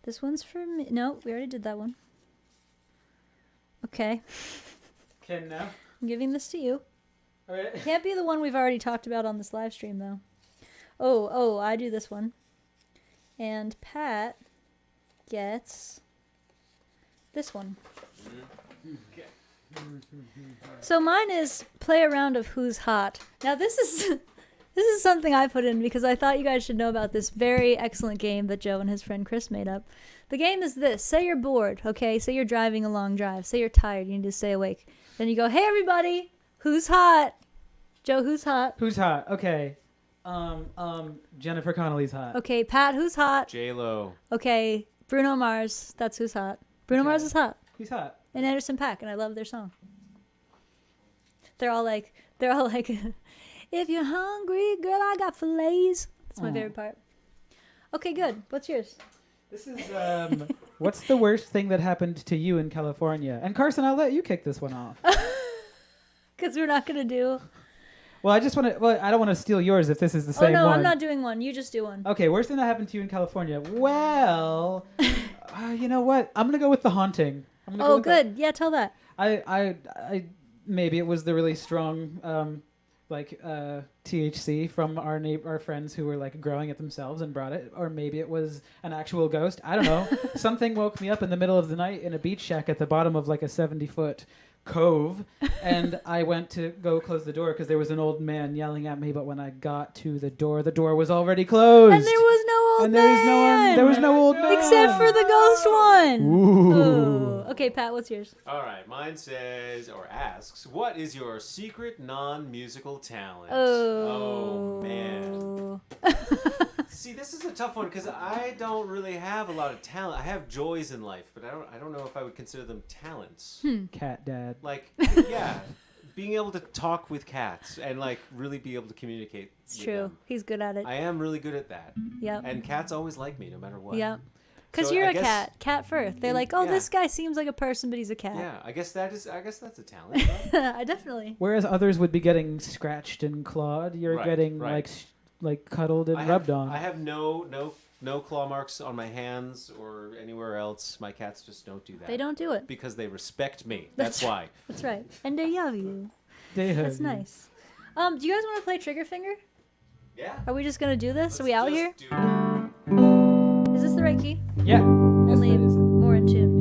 This one's for me. No, we already did that one. Okay. Ken now? I'm giving this to you. All right. It can't be the one we've already talked about on this live stream, though. Oh, I do this one. And Pat gets this one. Okay. So mine is play a round of Who's Hot. Now this is something I put in because I thought you guys should know about this very excellent game that Joe and his friend Chris made up. The game is this. Say you're bored, okay? Say you're driving a long drive. Say you're tired. You need to stay awake. Then you go, hey, everybody, who's hot? Joe, who's hot? Who's hot? Okay. Jennifer Connelly's hot. Okay, Pat, who's hot? J-Lo. Okay, Bruno Mars, that's who's hot. Bruno Okay. Mars is hot. He's hot. And Anderson .Paak, and I love their song. They're all like, if you're hungry, girl, I got fillets. That's my Aw. favorite part. Okay, good. What's yours? This is, what's the worst thing that happened to you in California? And Carson, I'll let you kick this one off. Because we're not going to do... Well, I don't want to steal yours if this is the same one. Oh, no, I'm not doing one. You just do one. Okay, worst thing that happened to you in California. Well, you know what? I'm going to go with The Haunting. Oh, good. Yeah, tell that. I maybe it was the really strong THC from our friends who were like growing it themselves and brought it, or maybe it was an actual ghost. I don't know. Something woke me up in the middle of the night in a beach shack at the bottom of like a 70-foot cove, and I went to go close the door because there was an old man yelling at me, but when I got to the door was already closed. And there was no old man. There was no old man. Except for the ghost one. Ooh. Ooh. Okay, Pat, what's yours? All right, mine says or asks, what is your secret non-musical talent? Oh, man. See, this is a tough one because I don't really have a lot of talent. I have joys in life, but I don't know if I would consider them talents. Cat dad. Like, yeah, being able to talk with cats and like really be able to communicate. It's with true. them. He's good at it. I am really good at that. Yep. And cats always like me no matter what. Yep. Because So you're I a guess- cat first. They're like, oh, Yeah. this guy seems like a person, but he's a cat. Yeah, I guess that's a talent. Right? I definitely. Whereas others would be getting scratched and clawed, you're Right, getting right. like cuddled and rubbed on. I have no claw marks on my hands or anywhere else. My cats just don't do that. They don't do it. Because they respect me. That's why. That's right. And they love you. They have That's you. nice. Do you guys want to play Trigger Finger? Yeah. Are we just gonna do this? Are we out here? Do it. Is this the right key? Yeah. Only that is. more in tune.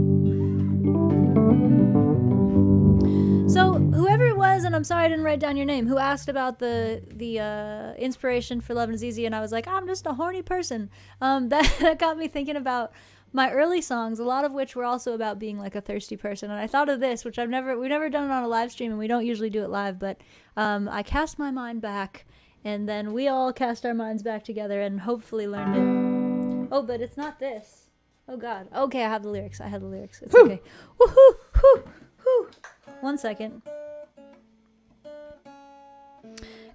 So whoever it was, and I'm sorry I didn't write down your name, who asked about the inspiration for Love Is Easy, and I was like, I'm just a horny person. That got me thinking about my early songs, a lot of which were also about being like a thirsty person. And I thought of this, which we've never done it on a live stream, and we don't usually do it live, but I cast my mind back, and then we all cast our minds back together and hopefully learned it. Oh, but it's not this. Oh, God. Okay, I have the lyrics. It's Whew. okay. Woohoo! Whoo! Whoo! 1 second.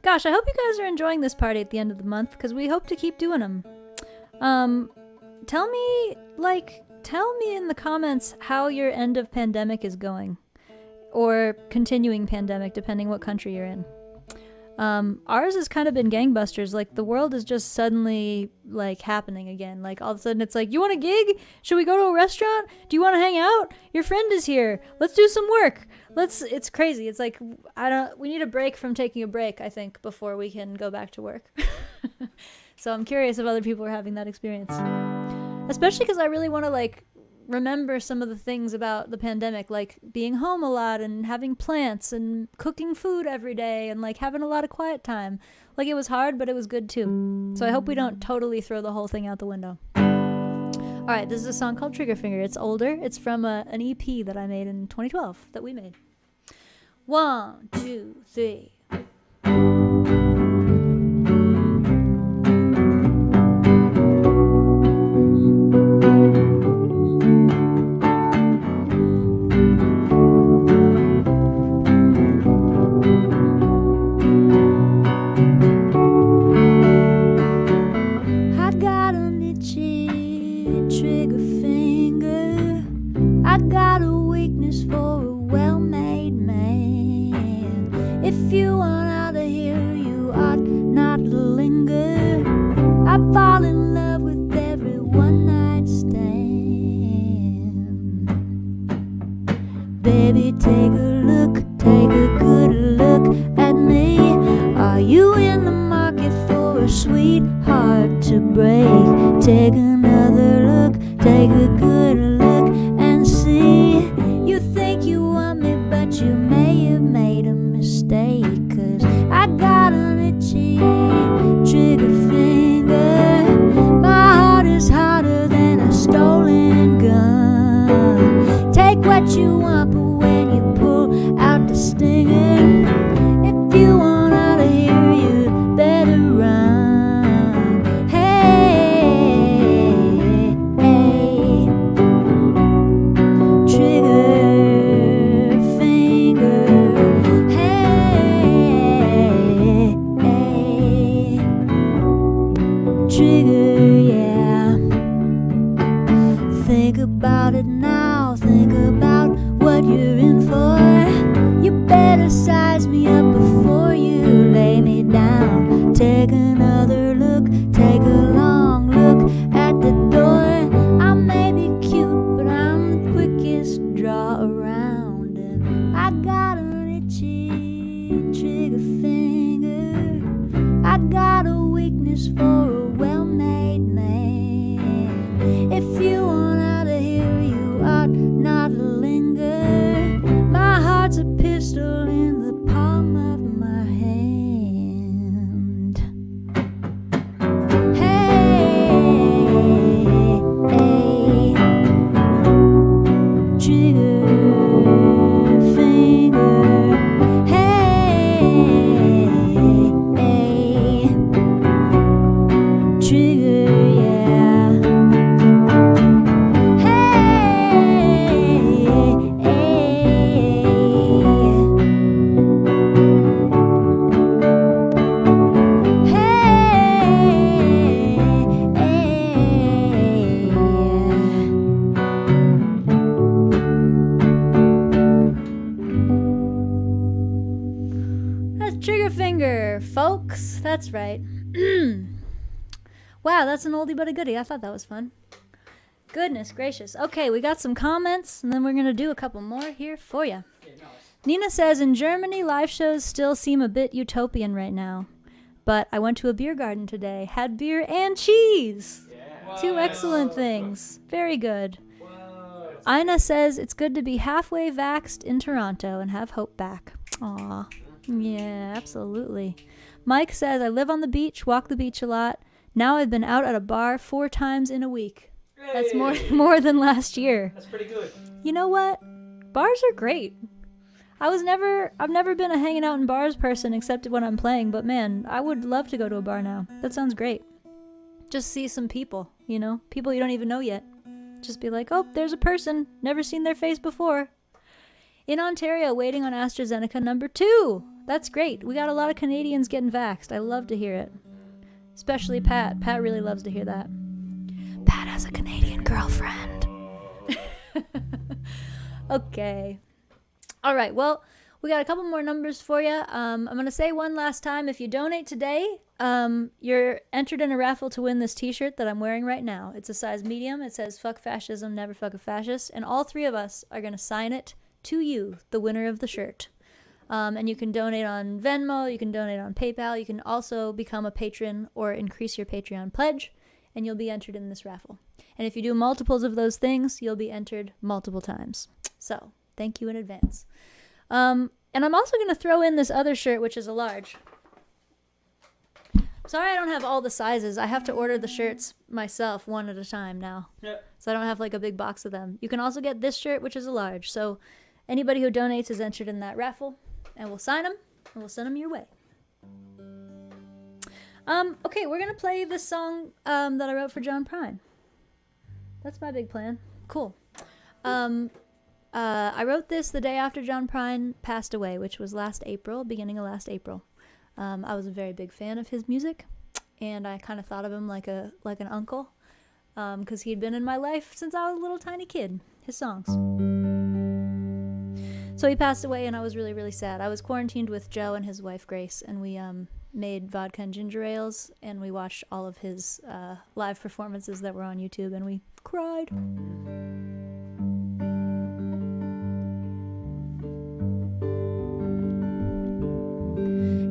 Gosh, I hope you guys are enjoying this party at the end of the month, because we hope to keep doing them. Tell me in the comments how your end of pandemic is going. Or continuing pandemic, depending what country you're in. Ours has kind of been gangbusters. Like, the world is just suddenly, like, happening again. Like, all of a sudden it's like, you want a gig? Should we go to a restaurant? Do you want to hang out? Your friend is here. Let's do some work. It's crazy. It's like, we need a break from taking a break, I think, before we can go back to work. So I'm curious if other people are having that experience. Especially because I really want to, like, remember some of the things about the pandemic, like being home a lot and having plants and cooking food every day and, like, having a lot of quiet time. Like, it was hard, but it was good too. So I hope we don't totally throw the whole thing out the window. All right, this is a song called Trigger Finger. It's older. It's from an EP that I made in 2012 that we made. 1, 2, 3. Baby, take a good look at me. Are you in the market for a sweetheart to break? Take another look, take a good look and see. You think you want me, but you may have made a mistake. 'Cause I got an itchy trigger finger. My heart is hotter than a stolen gun. Take what you want, but when you pull out the stinger, if you want out of here, you better run. Hey, hey, trigger finger. Hey, hey, trigger, yeah. Think about it now, think about what you're in for. You better size me up before you lay me down. Take another look, take a long look at the door. I may be cute, but I'm the quickest draw around. And I got an itchy trigger finger. I got a weakness for a well-made man. If you want out of here, you ought not linger. My heart's a pistol in the palm of my hand. Hey, hey, trigger finger. Hey, hey, trigger, yeah. That's Trigger Finger, folks. That's right. Wow, that's an oldie but a goodie. I thought that was fun. Goodness gracious. Okay, we got some comments, and then we're going to do a couple more here for you. Nina says, in Germany, live shows still seem a bit utopian right now. But I went to a beer garden today, had beer and cheese. Yeah. Two excellent things. Very good. Whoa. Ina says, it's good to be halfway vaxxed in Toronto and have hope back. Aw. Yeah, absolutely. Mike says, I live on the beach, walk the beach a lot. Now I've been out at a bar 4 times in a week. That's more than last year. That's pretty good. You know what? Bars are great. I've never been a hanging out in bars person except when I'm playing, but man, I would love to go to a bar now. That sounds great. Just see some people, you know? People you don't even know yet. Just be like, oh, there's a person. Never seen their face before. In Ontario, waiting on AstraZeneca number 2. That's great. We got a lot of Canadians getting vaxxed. I love to hear it. Especially Pat. Pat really loves to hear that. Pat has a Canadian girlfriend. Okay. All right. Well, we got a couple more numbers for you. I'm going to say one last time. If you donate today, you're entered in a raffle to win this t-shirt that I'm wearing right now. It's a size medium. It says, fuck fascism, never fuck a fascist. And all 3 of us are going to sign it to you, the winner of the shirt. And you can donate on Venmo, you can donate on PayPal, you can also become a patron or increase your Patreon pledge, and you'll be entered in this raffle. And if you do multiples of those things, you'll be entered multiple times. So, thank you in advance. And I'm also going to throw in this other shirt, which is a large. Sorry I don't have all the sizes. I have to order the shirts myself one at a time now. Yep. So I don't have like a big box of them. You can also get this shirt, which is a large. So anybody who donates is entered in that raffle. And we'll sign them, and we'll send them your way. Okay, we're going to play this song that I wrote for John Prine. That's my big plan. Cool. I wrote this the day after John Prine passed away, which was beginning of last April. I was a very big fan of his music, and I kind of thought of him like an uncle, because he'd been in my life since I was a little tiny kid, his songs. So he passed away, and I was really, really sad. I was quarantined with Joe and his wife, Grace, and we made vodka and ginger ales, and we watched all of his live performances that were on YouTube, and we cried.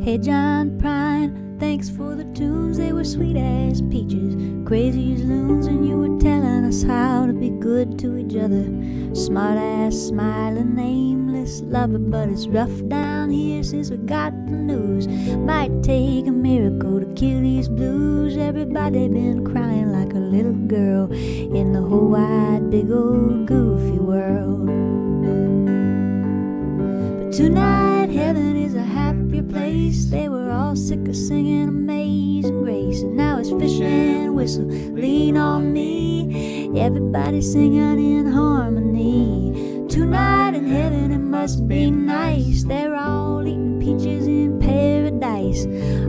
Hey John Prine, thanks for the tunes, they were sweet as peaches, crazy as loons, and you were telling us how to be good to each other. Smart ass, smiling, nameless lover, but it's rough down here since we got the news. Might take a miracle to kill these blues. Everybody been crying like a little girl in the whole wide, big old goofy world. But tonight heaven is a happier place. They were all sick of singing Amazing Grace, and now it's fish and whistle, lean on me. Everybody singing in harmony. Tonight in heaven it must be nice. They're all eating peaches in paradise.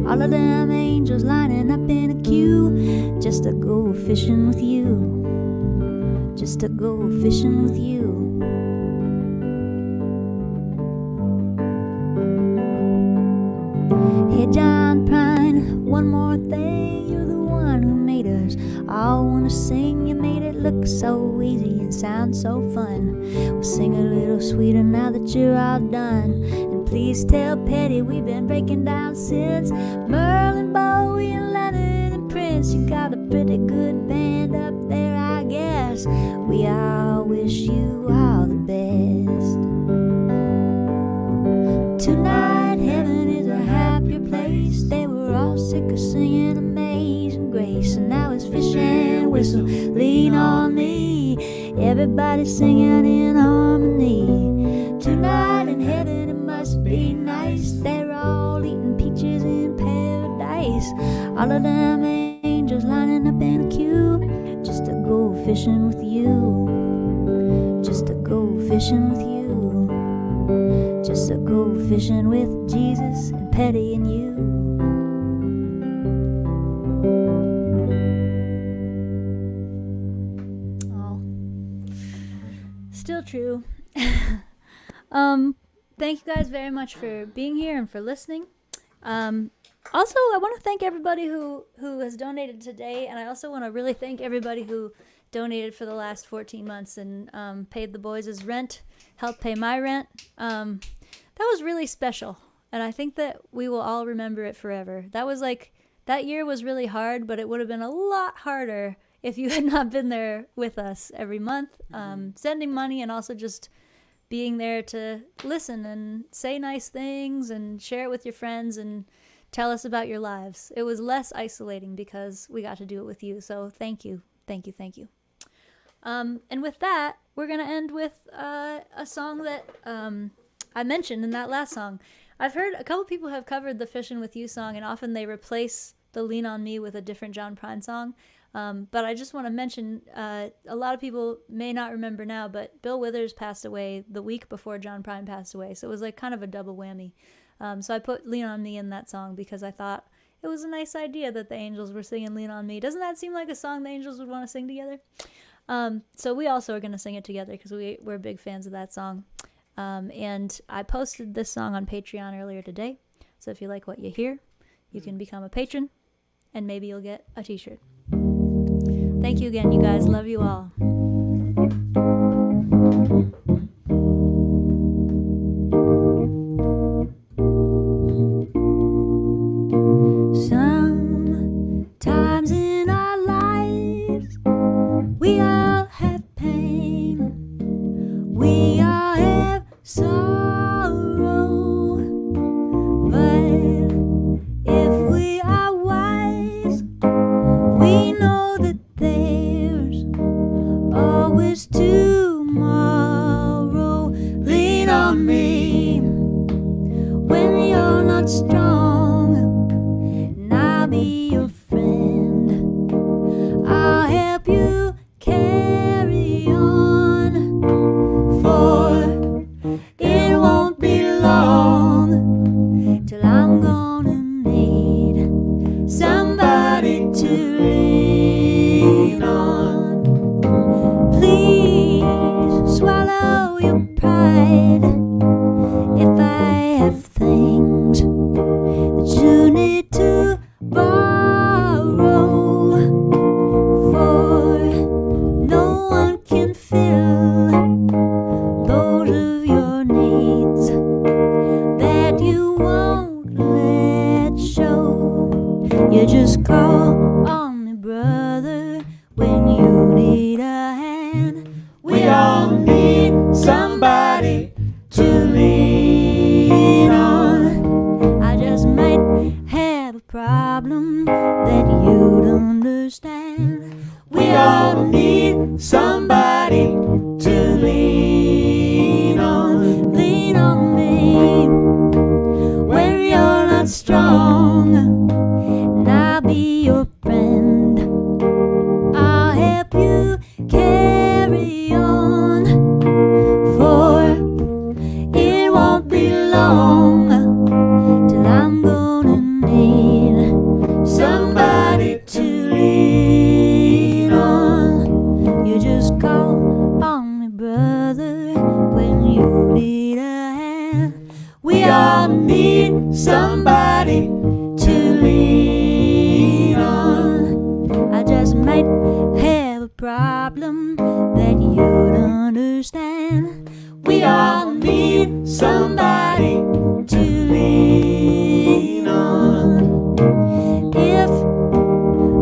All of them angels lining up in a queue just to go fishing with you. Just to go fishing with you. Hey John Prine, one more thing, you're the one who made us all wanna sing. You made it look so easy and sound so fun. We'll sing a little sweeter now that you're all done. And please tell Petty we've been breaking down since. Merlin, Bowie, and Leonard and Prince, you got a pretty good band up there, I guess. We all wish you all the best. Tonight heaven is a happier place. They were all sick of singing Amazing Grace, and now it's fish and whistle, lean on me. Everybody singing in harmony. Tonight in heaven it must be nice. They're all eating peaches in paradise. All of them angels lining up in a queue just to go fishing with you. Just to go fishing with you. Just to go fishing with Jesus and Petty and you. Oh, still true. Thank you guys very much for being here and for listening. Also, I want to thank everybody who has donated today, and I also want to really thank everybody who donated for the last 14 months and paid the boys' rent, helped pay my rent. That was really special, and I think that we will all remember it forever. That year was really hard, but it would have been a lot harder if you had not been there with us every month, sending money and also just being there to listen and say nice things and share it with your friends and tell us about your lives. It was less isolating because we got to do it with you, so thank you. Thank you, thank you. And with that, we're going to end with a song that I mentioned in that last song. I've heard a couple people have covered the Fishin' With You song, and often they replace the Lean On Me with a different John Prine song. But I just want to mention, a lot of people may not remember now, but Bill Withers passed away the week before John Prine passed away, so it was like kind of a double whammy. So I put Lean On Me in that song because I thought it was a nice idea that the Angels were singing Lean On Me. Doesn't that seem like a song the Angels would want to sing together? So we also are going to sing it together because we're big fans of that song. And I posted this song on Patreon earlier today. So if you like what you hear, you can become a patron and maybe you'll get a t-shirt. Thank you again, you guys. Love you all. is tomorrow. Lean on me when you're not strong, and I'll be your friend. I'll help you carry on, for it won't be long till I'm gonna need somebody to lean on. Please swallow your pride if I have things that you need to borrow, for no one can fill those of your needs that you won't let show. You just call on me, brother, when you need a hand. We all need somebody to lean on. I just might have a problem that you'd understand. We all need somebody to lean on. Lean on me when you're not strong, and I'll be your friend. I'll help you carry on, for it won't be long till I'm gonna need somebody to lean on. You just call on me, brother, when you need a hand. We all need somebody to lean on. I just might have a problem that you'd understand. We all need somebody to lean on. If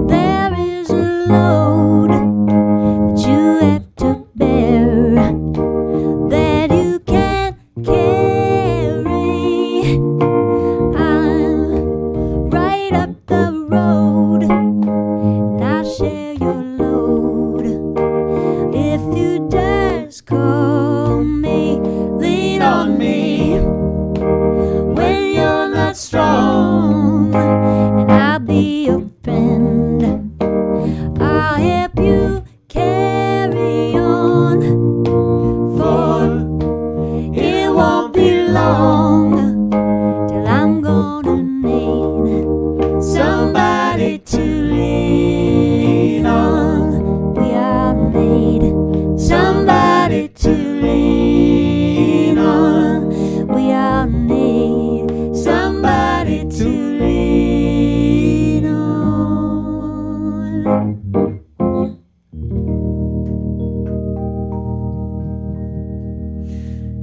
there is a load that you have to bear that you can't carry, I'm right up the road, and I'll share your load. If you just call me, lean on me when you're not strong, and I'll be your friend. I'll help you carry on, for it won't be long till I'm gonna need somebody to lean on. We all need somebody to lean on. We all need somebody to lean on.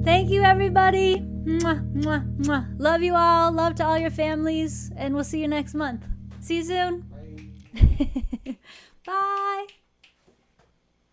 Thank you, everybody. Mwah, mwah, mwah. Love you all. Love to all your families. And we'll see you next month. See you soon. Bye.